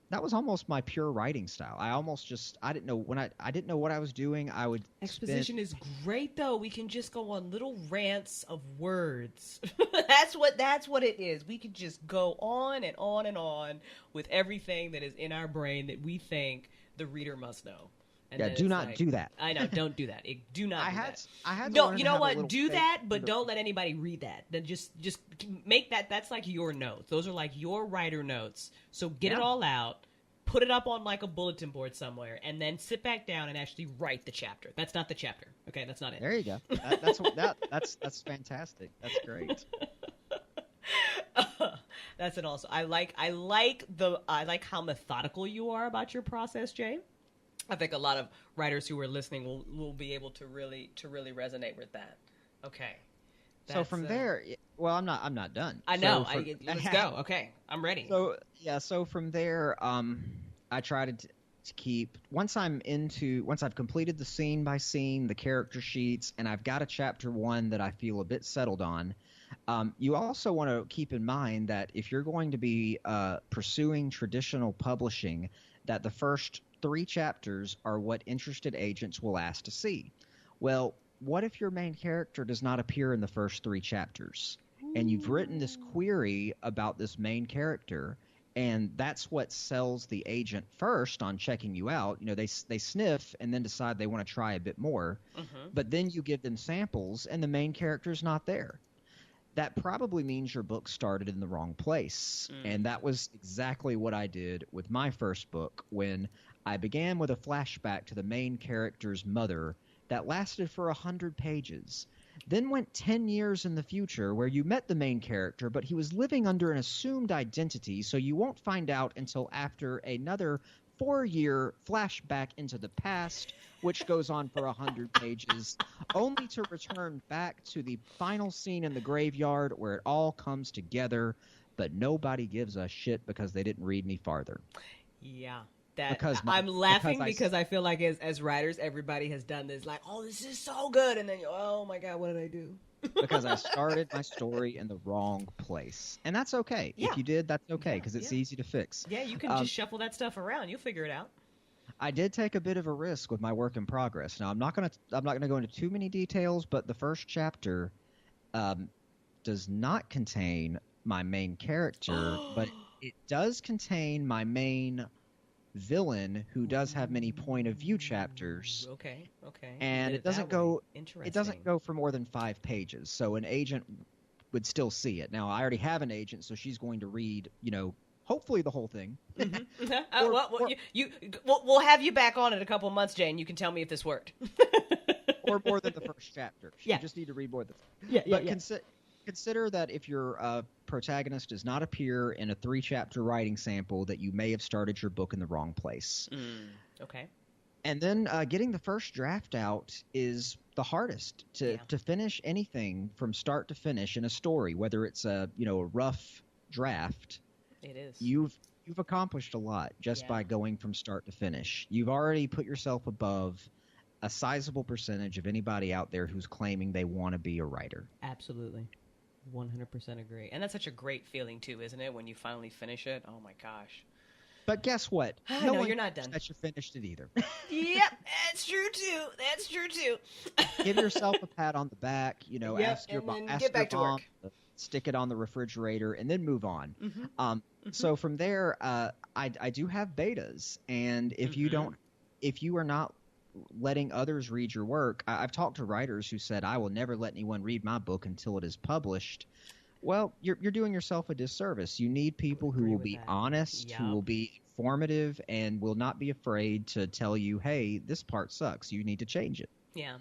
B: that was almost my pure writing style. I didn't know I didn't know what I was doing. I would
A: Exposition is great though. We can just go on little rants of words. That's what it is. We can just go on and on and on with everything that is in our brain that we think the reader must know. And
B: yeah, do not do that.
A: I know, don't do that. Do not.
B: I had.
A: No, you know what? Do that, but don't let anybody read that. Then just make that. That's like your notes. Those are like your writer notes. So get it all out, put it up on like a bulletin board somewhere, and then sit back down and actually write the chapter. That's not the chapter. Okay, that's not it.
B: There you go. That's fantastic. That's great.
A: That's it. Also, I like how methodical you are about your process, Jay. I think a lot of writers who are listening will be able to really resonate with that. Okay.
B: So from there, well, I'm not done.
A: I know. Let's go. Okay, I'm ready.
B: So from there, I try to keep once I've completed the scene by scene, the character sheets, and I've got a chapter 1 that I feel a bit settled on. You also want to keep in mind that if you're going to be pursuing traditional publishing, that the first 3 chapters are what interested agents will ask to see. Well, what if your main character does not appear in the first 3 chapters? And you've written this query about this main character, and that's what sells the agent first on checking you out. You know, they sniff and then decide they want to try a bit more. Mm-hmm. But then you give them samples, and the main character's not there. That probably means your book started in the wrong place. And that was exactly what I did with my first book when I began with a flashback to the main character's mother that lasted for 100 pages. Then went 10 years in the future where you met the main character, but he was living under an assumed identity, so you won't find out until after another 4-year flashback into the past, which goes on for 100 pages, only to return back to the final scene in the graveyard where it all comes together, but nobody gives a shit because they didn't read any farther.
A: Yeah. I'm laughing because I feel like as writers, everybody has done this. Like, oh, this is so good. And then, oh my God, what did I do?
B: Because I started my story in the wrong place. And that's okay. Yeah. If you did, that's okay, because it's easy to fix.
A: Yeah, you can just shuffle that stuff around. You'll figure it out.
B: I did take a bit of a risk with my work in progress. Now, I'm not gonna go into too many details, but the first chapter does not contain my main character, but it does contain my main villain who does have many point of view chapters.
A: Okay.
B: And it doesn't go for more than 5 pages. So an agent would still see it. Now, I already have an agent, so she's going to read, hopefully the whole thing.
A: Mm-hmm. We'll have you back on in a couple months, Jane. You can tell me if this worked.
B: Or more than the first chapter. You just need to read more than consider that if your protagonist does not appear in a 3-chapter writing sample, that you may have started your book in the wrong place.
A: Okay.
B: And then getting the first draft out is the hardest to finish anything from start to finish in a story, whether it's a rough draft.
A: It is.
B: You've accomplished a lot just by going from start to finish. You've already put yourself above a sizable percentage of anybody out there who's claiming they want to be a writer.
A: Absolutely. 100% agree. And that's such a great feeling too, isn't it, when you finally finish it? Oh my gosh.
B: But guess what?
A: No, you're not done.
B: That you finished it either.
A: Yep, that's true too.
B: Give yourself a pat on the back, ask your mom to stick it on the refrigerator and then move on. Mm-hmm. So from there, I do have betas, and if you are not letting others read your work, I've talked to writers who said, I will never let anyone read my book until it is published. Well, you're doing yourself a disservice. You need people who will be honest, who will be informative, and will not be afraid to tell you, hey, this part sucks. You need to change it.
A: Yeah,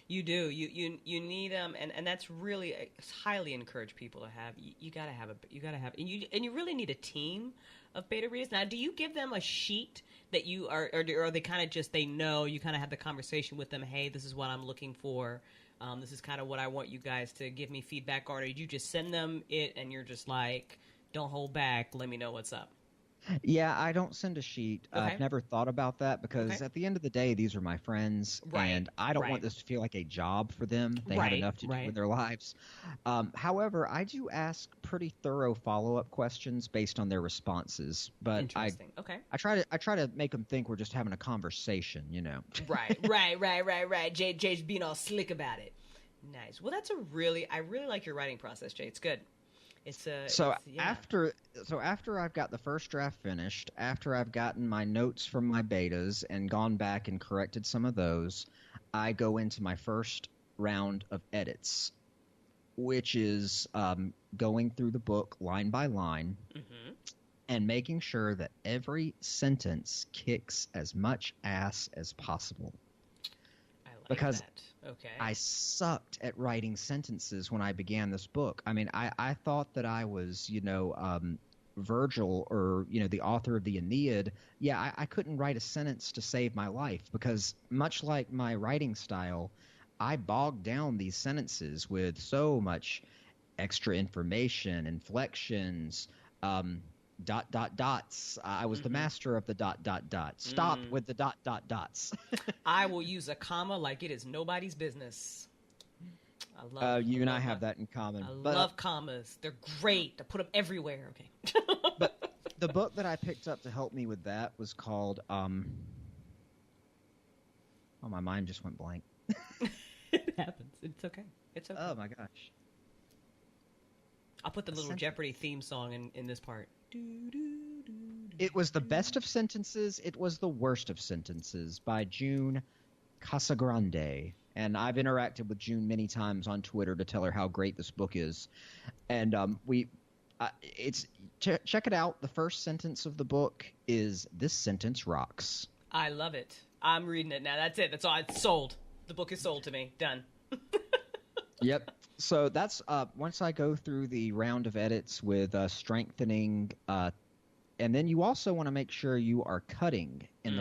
A: you do. You need and that's really highly encourage people to have. You gotta have and you really need a team of beta readers. Now, do you give them a sheet that you are, or they kind of just, they know, you kind of have the conversation with them, hey, this is what I'm looking for, this is kind of what I want you guys to give me feedback on, or did you just send them it and you're just like, don't hold back, let me know what's up?
B: Yeah, I don't send a sheet.
A: Okay.
B: I've never thought about that because
A: Okay.
B: at the end of the day, these are my friends,
A: Right,
B: and I don't
A: right.
B: want this to feel like a job for them. They have
A: Right,
B: enough to do
A: right.
B: with their lives. However, I do ask pretty thorough follow-up questions based on their responses, but
A: Interesting. Okay.
B: I try to make them think we're just having a conversation, you know.
A: Right. Jay's being all slick about it. Nice. Well, I really like your writing process, Jay. It's good.
B: After I've got the first draft finished, after I've gotten my notes from my betas and gone back and corrected some of those, I go into my first round of edits, which is going through the book line by line and making sure that every sentence kicks as much ass as possible.
A: I like
B: Because
A: that. Okay.
B: I sucked at writing sentences when I began this book. I mean, I thought that I was, Virgil or, the author of the Aeneid. Yeah, I couldn't write a sentence to save my life because much like my writing style, I bogged down these sentences with so much extra information, inflections, dots. I was the master of the dots. Stop with the dots.
A: I will use a comma like it is nobody's business. I
B: have that in common.
A: I love commas. They're great. I put them everywhere. Okay.
B: But the book that I picked up to help me with that was called my mind just went blank.
A: It happens. It's okay.
B: Oh my gosh.
A: I'll put the little Jeopardy theme song in this part.
B: It was the best of sentences. It was the worst of sentences by June Casagrande. And I've interacted with June many times on Twitter to tell her how great this book is. And check it out. The first sentence of the book is, "This sentence rocks."
A: I love it. I'm reading it now. That's it. That's all. It's sold. The book is sold to me. Done.
B: Yep. So that's once I go through the round of edits with strengthening, and then you also want to make sure you are cutting in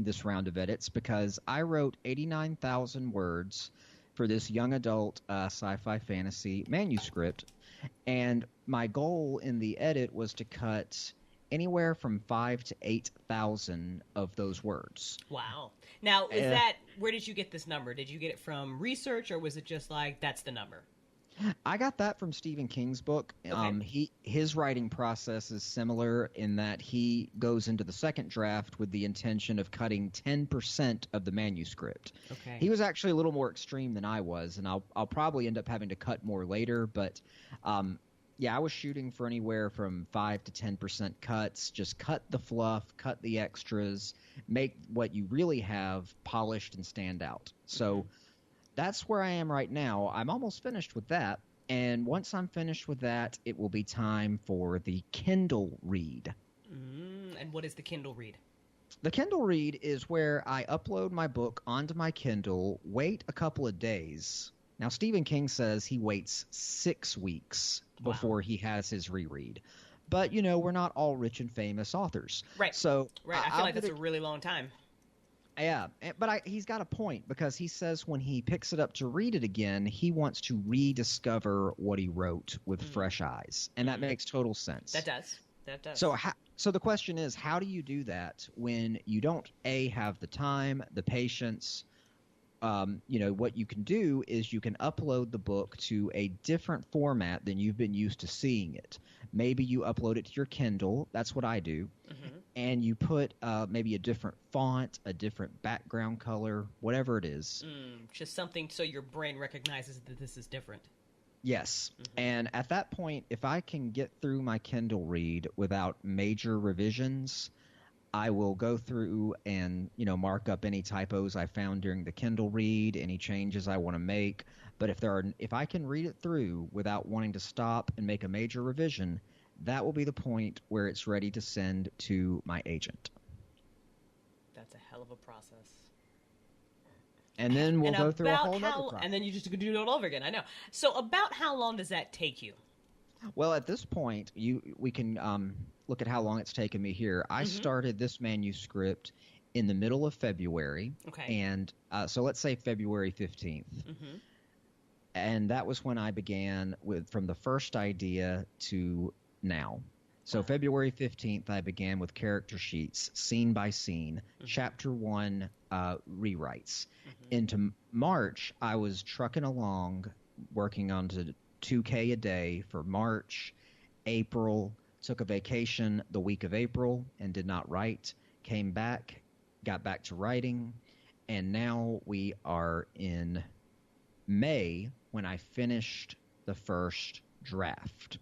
B: this round of edits, because I wrote 89,000 words for this young adult sci-fi fantasy manuscript, and my goal in the edit was to cut anywhere from 5,000 to 8,000 of those words.
A: Wow. Now, where did you get this number? Did you get it from research, or was it just like, that's the number?
B: I got that from Stephen King's book.
A: Okay.
B: His writing process is similar in that he goes into the second draft with the intention of cutting 10% of the manuscript.
A: Okay.
B: He was actually a little more extreme than I was, and I'll probably end up having to cut more later, but yeah, I was shooting for anywhere from 5 to 10% cuts. Just cut the fluff, cut the extras, make what you really have polished and stand out. So that's where I am right now. I'm almost finished with that. And once I'm finished with that, it will be time for the Kindle Read.
A: And what is the Kindle Read?
B: The Kindle Read is where I upload my book onto my Kindle, wait a couple of days. Now, Stephen King says he waits 6 weeks before he has his reread. But, we're not all rich and famous authors.
A: Right.
B: So
A: I feel like that's a really long time.
B: Yeah, but he's got a point, because he says when he picks it up to read it again, he wants to rediscover what he wrote with fresh eyes. And that makes total sense.
A: That does.
B: So the question is, how do you do that when you don't, have the time, the patience? What you can do is you can upload the book to a different format than you've been used to seeing it. Maybe you upload it to your Kindle. That's what I do. And you put maybe a different font, a different background color, whatever it is.
A: Just something so your brain recognizes that this is different.
B: Yes. And at that point, if I can get through my Kindle Read without major revisions, I will go through and, mark up any typos I found during the Kindle Read, any changes I want to make. But if I can read it through without wanting to stop and make a major revision, that will be the point where it's ready to send to my agent.
A: That's a hell of a process.
B: And then we'll go through a whole other process.
A: And then you just do it all over again. I know. So about how long does that take you?
B: Well, at this point, we can look at how long it's taken me here. I started this manuscript in the middle of February.
A: Okay.
B: And so let's say February 15th. And that was when I began from the first idea to now. So February 15th, I began with character sheets, scene by scene, chapter 1 rewrites. Into March, I was trucking along, working on to 2K a day for March. April, took a vacation the week of April and did not write. Came back, got back to writing, and now we are in May when I finished the first draft.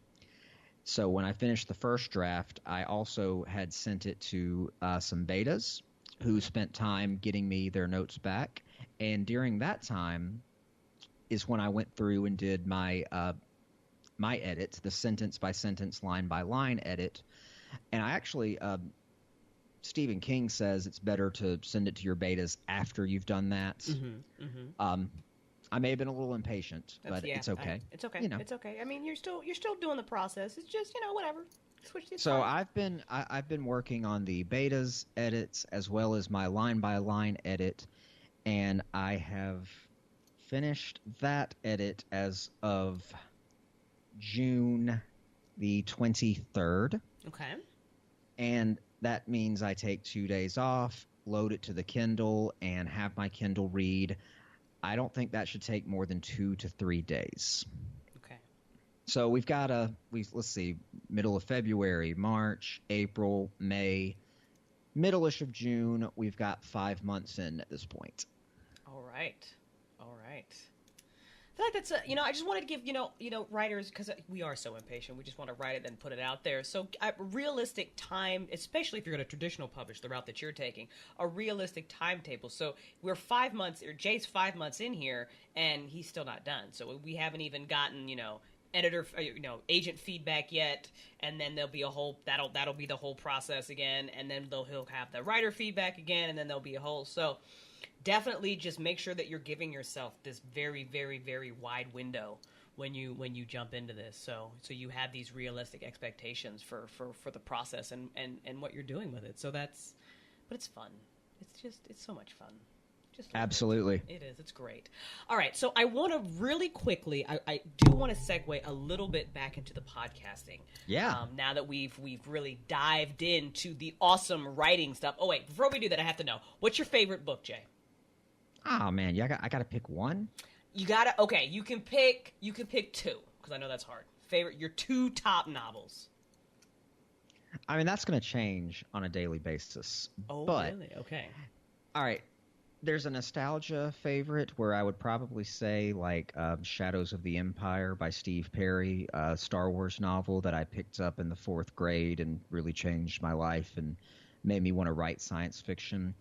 B: So when I finished the first draft, I also had sent it to some betas who spent time getting me their notes back. And during that time is when I went through and did my my edit, the sentence by sentence, line by line edit. And I actually, Stephen King says it's better to send it to your betas after you've done that. I may have been a little impatient, but it's okay.
A: It's okay. You know. It's okay. I mean, you're still doing the process. It's just, whatever.
B: So I've been working on the betas edits as well as my line by line edit, and I have finished that edit as of June the 23rd.
A: Okay.
B: And that means I take 2 days off, load it to the Kindle, and have my Kindle read. I don't think that should take more than 2 to 3 days.
A: Okay.
B: So we've got let's see, middle of February, March, April, May, middle-ish of June. We've got 5 months in at this point.
A: All right. I feel like that's I just wanted to give writers, because we are so impatient, we just want to write it and put it out there. So realistic time, especially if you're going to traditional publish the route that you're taking, a realistic timetable. So we're 5 months, or Jay's 5 months in here, and he's still not done. So we haven't even gotten editor, agent feedback yet, and then there'll be a whole that'll be the whole process again, and then he'll have the writer feedback again, and then there'll be a whole definitely just make sure that you're giving yourself this very, very, very wide window when you jump into this. So you have these realistic expectations for the process and what you're doing with it. But it's fun. It's so much fun.
B: Absolutely.
A: It is. It's great. All right. So I want to really quickly, I do want to segue a little bit back into the podcasting.
B: Yeah.
A: Now that we've really dived into the awesome writing stuff. Oh, wait. Before we do that, I have to know, what's your favorite book, Jay?
B: Oh man, I gotta pick one.
A: You gotta. Okay, you can pick two, because I know that's hard. Your two top novels.
B: I mean, that's gonna change on a daily basis.
A: Oh, really? Okay.
B: All right. There's a nostalgia favorite where I would probably say Shadows of the Empire by Steve Perry, a Star Wars novel that I picked up in the 4th grade and really changed my life and made me want to write science fiction.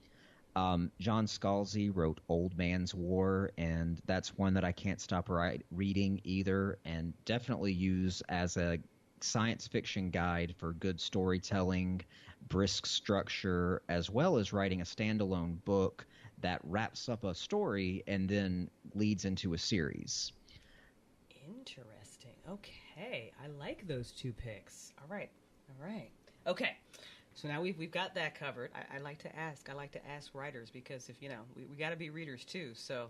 B: John Scalzi wrote Old Man's War, and that's one that I can't stop reading either, and definitely use as a science fiction guide for good storytelling, brisk structure, as well as writing a standalone book that wraps up a story and then leads into a series.
A: Interesting. Okay. I like those two picks. All right. Okay. So now we've got that covered. I like to ask writers, because if we got to be readers too. So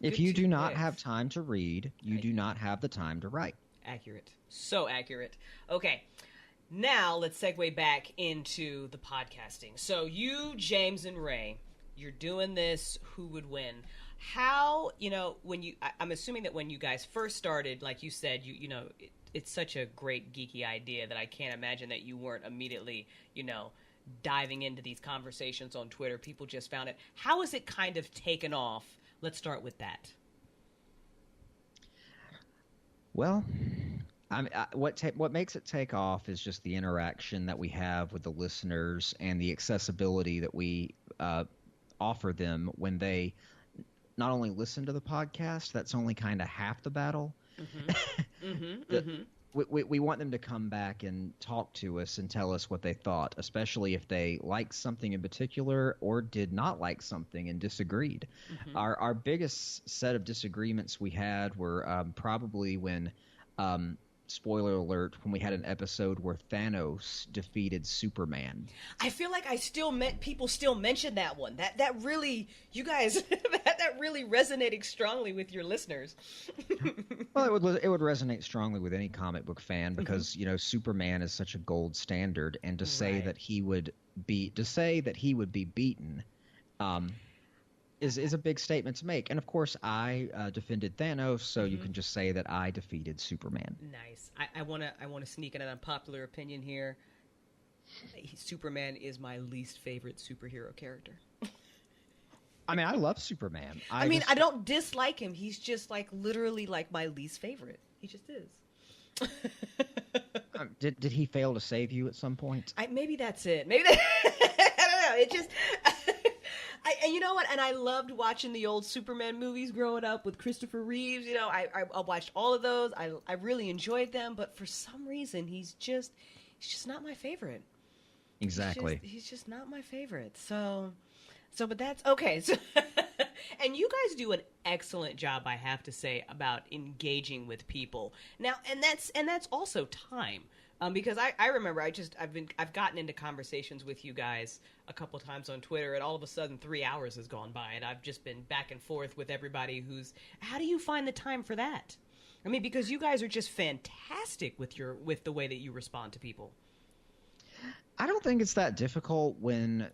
B: if you do not have time to read, you do not have the time to write.
A: Accurate. So accurate. Okay. Now let's segue back into the podcasting. So you, James, and Ray, you're doing this Who Would Win. How, I'm assuming that when you guys first started, like you said, it's such a great geeky idea that I can't imagine that you weren't immediately, diving into these conversations on Twitter. People just found it. How has it kind of taken off? Let's start with that.
B: Well, what makes it take off is just the interaction that we have with the listeners and the accessibility that we offer them when they not only listen to the podcast. That's only kind of half the battle. We want them to come back and talk to us and tell us what they thought, especially if they liked something in particular or did not like something and disagreed. Our biggest set of disagreements we had were probably when spoiler alert, when we had an episode where Thanos defeated Superman.
A: I feel like people still mention that one. That really, you guys, that really resonated strongly with your listeners.
B: Well, it would resonate strongly with any comic book fan because Superman is such a gold standard, and to say that he would be beaten, is a big statement to make. And of course, I defended Thanos, so you can just say that I defeated Superman.
A: Nice. I want to sneak in an unpopular opinion here. Superman is my least favorite superhero character.
B: I mean, I love Superman.
A: I don't dislike him. He's just like literally like my least favorite. He just is.
B: Did he fail to save you at some point?
A: Maybe that's it. Maybe I don't know. It just. And you know what? And I loved watching the old Superman movies growing up with Christopher Reeves. I watched all of those. I really enjoyed them. But for some reason, he's just not my favorite.
B: Exactly.
A: He's just not my favorite. But that's okay. So, and you guys do an excellent job, I have to say, about engaging with people. Now, and that's also time. Because I remember I've gotten into conversations with you guys a couple times on Twitter, and all of a sudden 3 hours has gone by, and I've just been back and forth with everybody how do you find the time for that? I mean, because you guys are just fantastic with the way that you respond to people.
B: I don't think it's that difficult when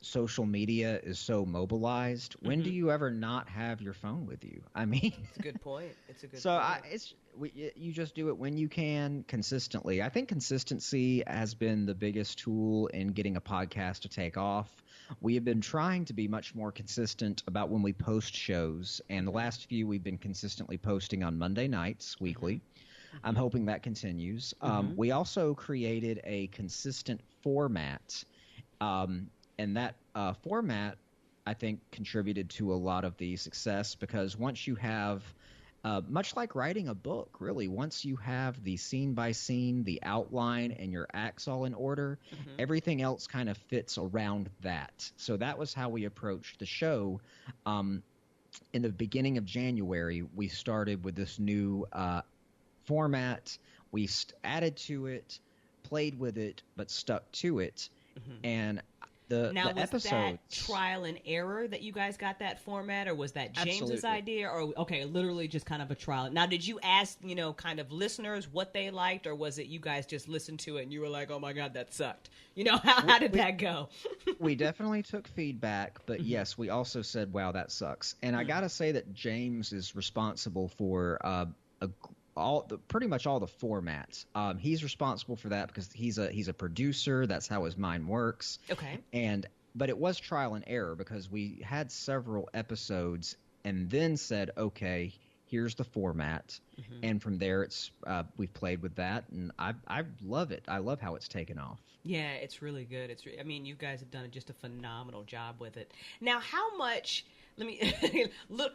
B: social media is so mobilized. When do you ever not have your phone with you? I mean,
A: it's a good point.
B: You just do it when you can, consistently. I think consistency has been the biggest tool in getting a podcast to take off. We have been trying to be much more consistent about when we post shows, and the last few we've been consistently posting on Monday nights weekly. I'm hoping that continues. We also created a consistent format, and that format, I think, contributed to a lot of the success, because once you have, much like writing a book, really, once you have the scene by scene, the outline, and your acts all in order, everything else kind of fits around that. So that was how we approached the show. In the beginning of January, we started with this new format. We added to it, played with it, but stuck to it. And the episodes.
A: That trial and error that you guys got that format, or was that James's idea? Or literally just kind of a trial. Now, did you ask, kind of listeners what they liked, or was it you guys just listened to it and you were like, oh my God, that sucked? How did that go? We
B: definitely took feedback, but yes, we also said, wow, that sucks. And I gotta say that James is responsible for pretty much all the formats. He's responsible for that because he's a producer. That's how his mind works.
A: Okay.
B: But it was trial and error, because we had several episodes and then said, okay, here's the format, and from there we've played with that, and I love it. I love how it's taken off.
A: Yeah, it's really good. You guys have done just a phenomenal job with it. Now, how much? Let me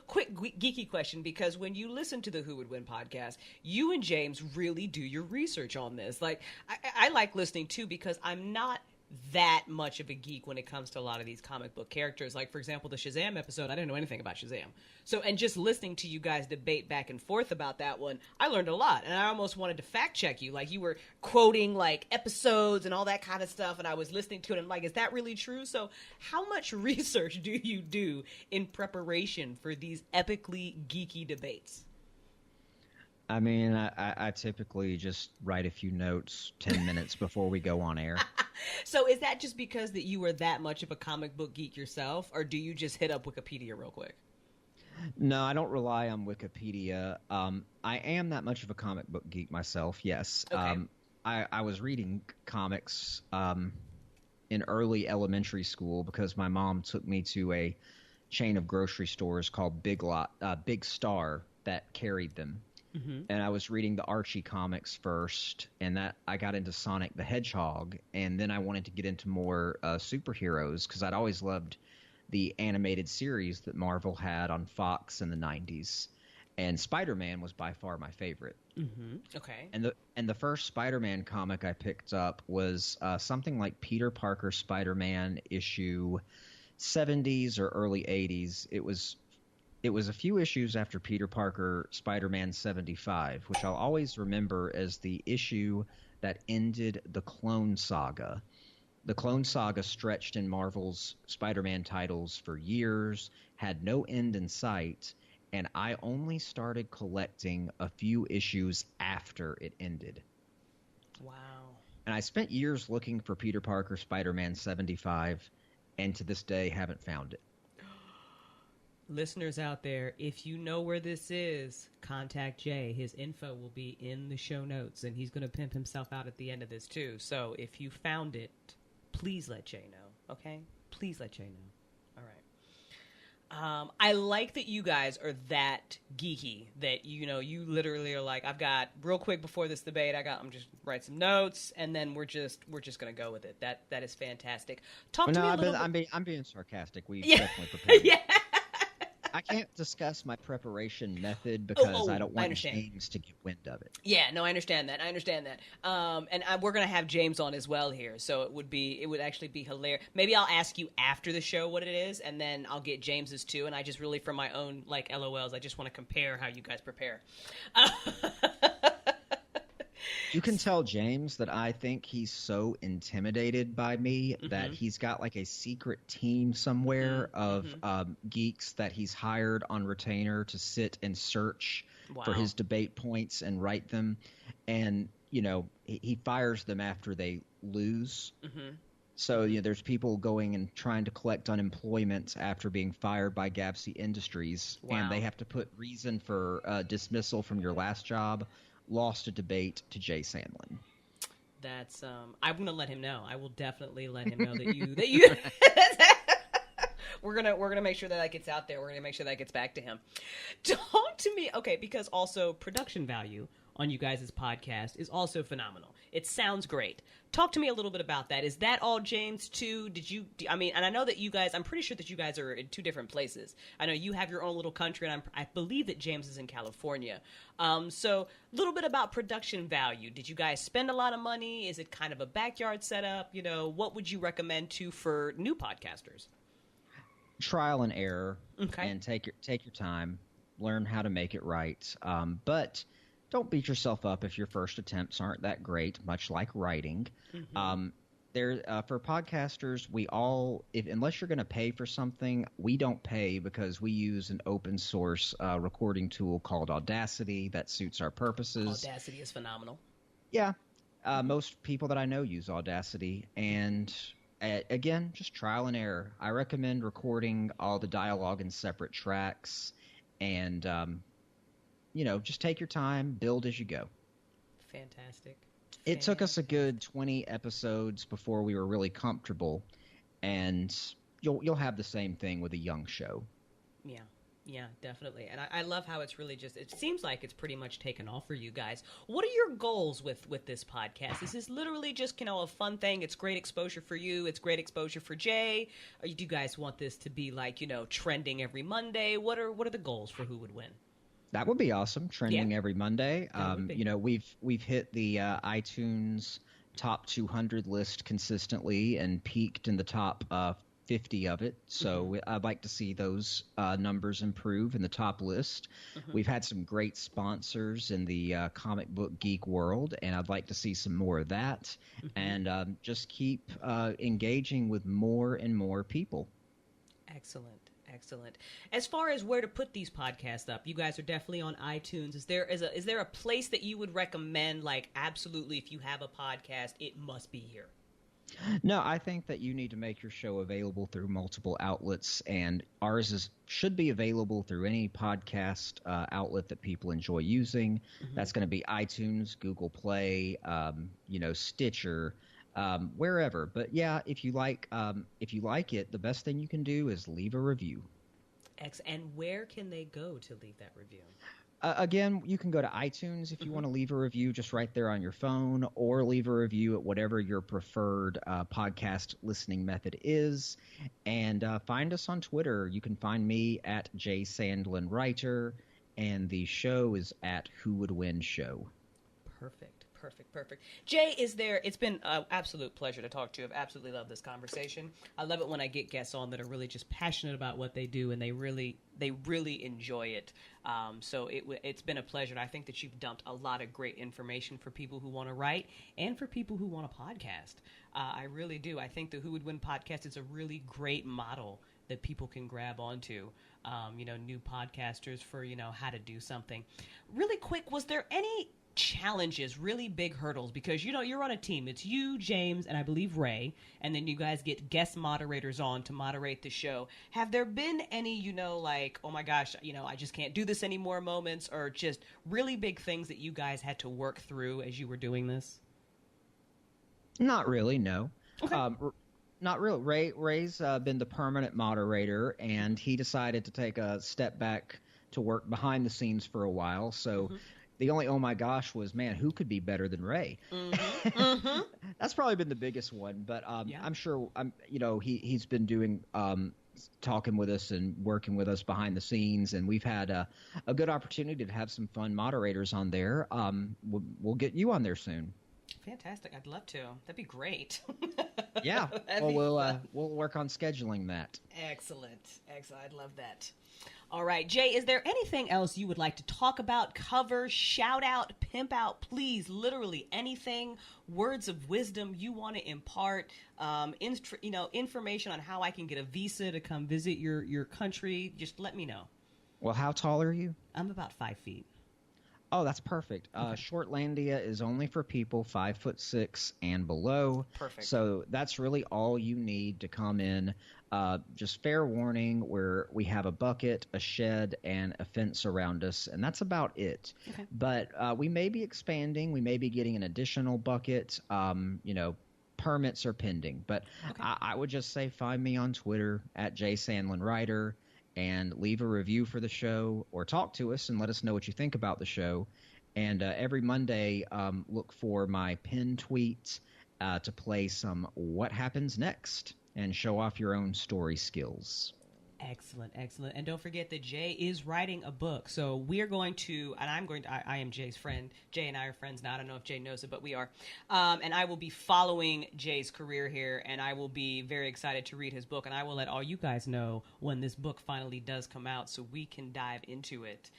A: quick geeky question, because when you listen to the Who Would Win podcast, you and James really do your research on this. Like, I like listening too, because I'm not that much of a geek when it comes to a lot of these comic book characters. Like, for example, the Shazam episode, I didn't know anything about Shazam. So, and just listening to you guys debate back and forth about that one, I learned a lot. And I almost wanted to fact check you. Like, you were quoting like episodes and all that kind of stuff, and I was listening to it and I'm like, is that really true? So how much research do you do in preparation for these epically geeky debates?
B: I mean, I typically just write a few notes 10 minutes before we go on air.
A: So is that just because that you were that much of a comic book geek yourself, or do you just hit up Wikipedia real quick?
B: No, I don't rely on Wikipedia. I am that much of a comic book geek myself, yes.
A: Okay.
B: I was reading comics in early elementary school because my mom took me to a chain of grocery stores called Big Star that carried them. And I was reading the Archie comics first, and that I got into Sonic the Hedgehog, and then I wanted to get into more superheroes, because I'd always loved the animated series that Marvel had on Fox in the 90s. And Spider-Man was by far my favorite.
A: Okay.
B: And the first Spider-Man comic I picked up was something like Peter Parker Spider-Man issue 70s or early 80s. It was It was a few issues after Peter Parker Spider-Man 75, which I'll always remember as the issue that ended the Clone Saga. The Clone Saga stretched in Marvel's Spider-Man titles for years, had no end in sight, and I only started collecting a few issues after it ended.
A: Wow.
B: And I spent years looking for Peter Parker Spider-Man 75, and to this day haven't found it.
A: Listeners out there, if you know where this is, contact Jay. His info will be in the show notes, and he's going to pimp himself out at the end of this too. So if you found it, please let Jay know, okay? Please let Jay know. All right. I like that you guys are that geeky that, you literally are like, I've got, real quick before this debate, I'm just write some notes, and then we're just going to go with it. That is fantastic. Talk to me a little bit.
B: I'm being sarcastic. We've definitely prepared.
A: Yeah.
B: I can't discuss my preparation method because I don't want James to get wind of it.
A: Yeah, no, I understand that. And we're going to have James on as well here, so it would actually be hilarious. Maybe I'll ask you after the show what it is, and then I'll get James's too, and I just really, for my own, LOLs, I just want to compare how you guys prepare.
B: You can tell James that I think he's so intimidated by me that he's got a secret team somewhere of geeks that he's hired on retainer to sit and search for his debate points and write them. And, he fires them after they lose. So, there's people going and trying to collect unemployment after being fired by Gapsy Industries. Wow. And they have to put reason for dismissal from your last job. Lost a debate to Jay Sandlin.
A: That's I'm gonna let him know. I will definitely let him know that you we're gonna make sure that gets out there. We're gonna make sure that gets back to him. Talk to me, okay? Because also production value on you guys' podcast is also phenomenal. It sounds great. Talk to me a little bit about that. Is that all James too? And I know that you guys, I'm pretty sure that you guys are in two different places. I know you have your own little country, and I believe that James is in California. So a little bit about production value. Did you guys spend a lot of money? Is it kind of a backyard setup? What would you recommend for new podcasters?
B: Trial and error.
A: Okay.
B: And take your time. Learn how to make it right. But don't beat yourself up if your first attempts aren't that great, much like writing. For podcasters, unless you're going to pay for something, we don't pay because we use an open source recording tool called Audacity that suits our purposes.
A: Audacity is phenomenal.
B: Yeah. Most people that I know use Audacity. And again, just trial and error. I recommend recording all the dialogue in separate tracks and just take your time, build as you go.
A: Fantastic.
B: It took us a good 20 episodes before we were really comfortable, and you'll have the same thing with a young show.
A: Yeah, definitely. And I love how it's really it seems like it's pretty much taken off for you guys. What are your goals with this podcast? Is this literally just, a fun thing? It's great exposure for you. It's great exposure for Jay. Or do you guys want this to be trending every Monday? What are the goals for Who Would Win?
B: That would be awesome. Trending every Monday. We've hit the iTunes top 200 list consistently and peaked in the top 50 of it. So I'd like to see those numbers improve in the top list. We've had some great sponsors in the comic book geek world, and I'd like to see some more of that. And just keep engaging with more and more people.
A: Excellent. As far as where to put these podcasts up, you guys are definitely on iTunes. Is there a place that you would recommend, absolutely, if you have a podcast, it must be here?
B: No, I think that you need to make your show available through multiple outlets, and ours should be available through any podcast outlet that people enjoy using. That's going to be iTunes, Google Play, Stitcher, wherever. But yeah, if you like it, the best thing you can do is leave a review.
A: And where can they go to leave that review?
B: Again, you can go to iTunes if you want to leave a review just right there on your phone, or leave a review at whatever your preferred podcast listening method is. And find us on Twitter. You can find me at Jay Sandlin Writer, and the show is at Who Would Win Show.
A: Perfect. Perfect. Jay, it's been an absolute pleasure to talk to you. I've absolutely loved this conversation. I love it when I get guests on that are really just passionate about what they do and they really enjoy it. So it's been a pleasure. And I think that you've dumped a lot of great information for people who want to write and for people who want a podcast. I really do. I think the Who Would Win podcast is a really great model that people can grab onto. New podcasters for, how to do something. Really quick, was there any challenges, really big hurdles? Because, you're on a team. It's you, James, and I believe Ray, and then you guys get guest moderators on to moderate the show. Have there been any, like, oh my gosh, I just can't do this anymore moments, or just really big things that you guys had to work through as you were doing this?
B: Not really, no.
A: Okay.
B: Not real. Ray's been the permanent moderator, and he decided to take a step back to work behind the scenes for a while. So the only oh my gosh was, man, who could be better than Ray? That's probably been the biggest one. But I'm sure he's been doing talking with us and working with us behind the scenes, and we've had a good opportunity to have some fun moderators on there. We'll get you on there soon.
A: Fantastic. I'd love to. That'd be great.
B: Yeah. Well, we'll work on scheduling that.
A: Excellent. I'd love that. All right, Jay, is there anything else you would like to talk about, cover, shout out, pimp out, please, literally anything, words of wisdom you want to impart, information on how I can get a visa to come visit your country? Just let me know.
B: Well, how tall are you?
A: I'm about 5 feet.
B: Oh, that's perfect.
A: Okay.
B: Shortlandia is only for people 5'6" and below.
A: Perfect.
B: So that's really all you need to come in. Just fair warning, where we have a bucket, a shed, and a fence around us, and that's about it.
A: Okay.
B: But we may be expanding. We may be getting an additional bucket. Permits are pending. But
A: Okay.
B: I would just say find me on Twitter at Jay Sandlin Writer, and leave a review for the show, or talk to us and let us know what you think about the show. And every Monday, look for my pinned tweet to play some What Happens Next and show off your own story skills.
A: Excellent. And don't forget that Jay is writing a book. So we are going to, and I am Jay's friend. Jay and I are friends now. I don't know if Jay knows it, but we are. And I will be following Jay's career here, and I will be very excited to read his book. And I will let all you guys know when this book finally does come out so we can dive into it.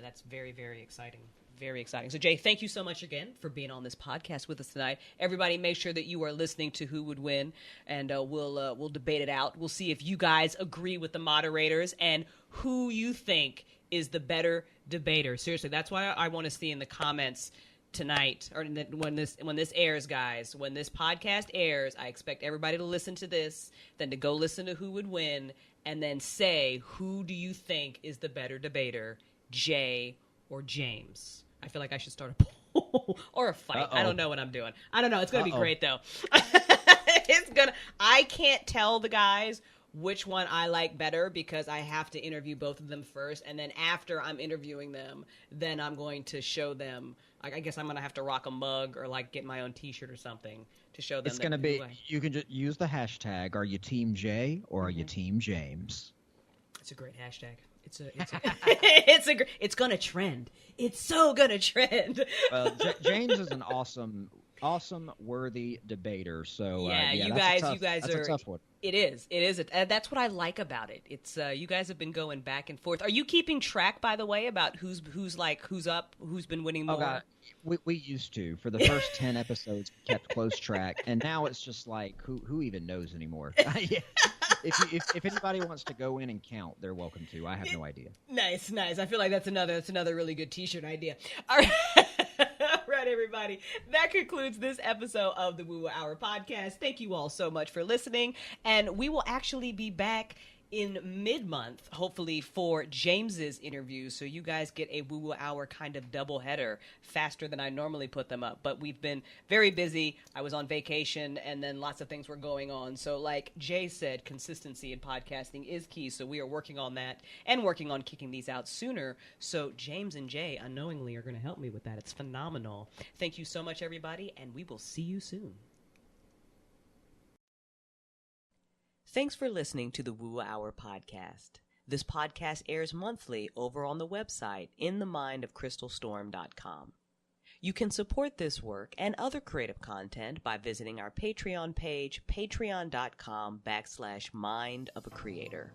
A: That's very, very exciting. Very exciting. So, Jay, thank you so much again for being on this podcast with us tonight. Everybody, make sure that you are listening to Who Would Win, and we'll debate it out. We'll see if you guys agree with the moderators and who you think is the better debater. Seriously, that's why I want to see in the comments tonight, or when this airs, guys. When this podcast airs, I expect everybody to listen to this, then to go listen to Who Would Win, and then say, who do you think is the better debater, Jay or James? I feel like I should start a poll or a fight.
B: Uh-oh.
A: I don't know what I'm doing. I don't know. It's going to be great, though. I can't tell the guys which one I like better because I have to interview both of them first. And then after I'm interviewing them, then I'm going to show them. I guess I'm going to have to rock a mug or like get my own T-shirt or something to show them.
B: It's going to be, you can just use the hashtag, are you Team Jay or are you Team James?
A: It's a great hashtag. It's gonna trend. It's so gonna trend.
B: Well, James is an awesome, worthy debater. So
A: you
B: that's
A: guys are
B: a tough one.
A: It is. That's what I like about it. It's you guys have been going back and forth. Are you keeping track, by the way, about who's up, who's been winning more?
B: Oh, God. We used to. For the first 10 episodes, we kept close track, and now it's just like who even knows anymore? Yeah. If anybody wants to go in and count, they're welcome to. I have no idea.
A: Nice. I feel like that's another really good T-shirt idea. All right. All right, everybody. That concludes this episode of the WooWoo Hour podcast. Thank you all so much for listening, and we will actually be back in mid-month, hopefully, for James's interview, so you guys get a WooWoo Hour kind of double header faster than I normally put them up. But we've been very busy. I was on vacation, and then lots of things were going on. So like Jay said, consistency in podcasting is key, so we are working on that and working on kicking these out sooner. So James and Jay unknowingly are going to help me with that. It's phenomenal. Thank you so much, everybody, and we will see you soon. Thanks for listening to the WooWoo Hour podcast. This podcast airs monthly over on the website inthemindofcrystalstorm.com. You can support this work and other creative content by visiting our Patreon page, patreon.com/mindofaCreator.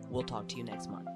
A: We'll talk to you next month.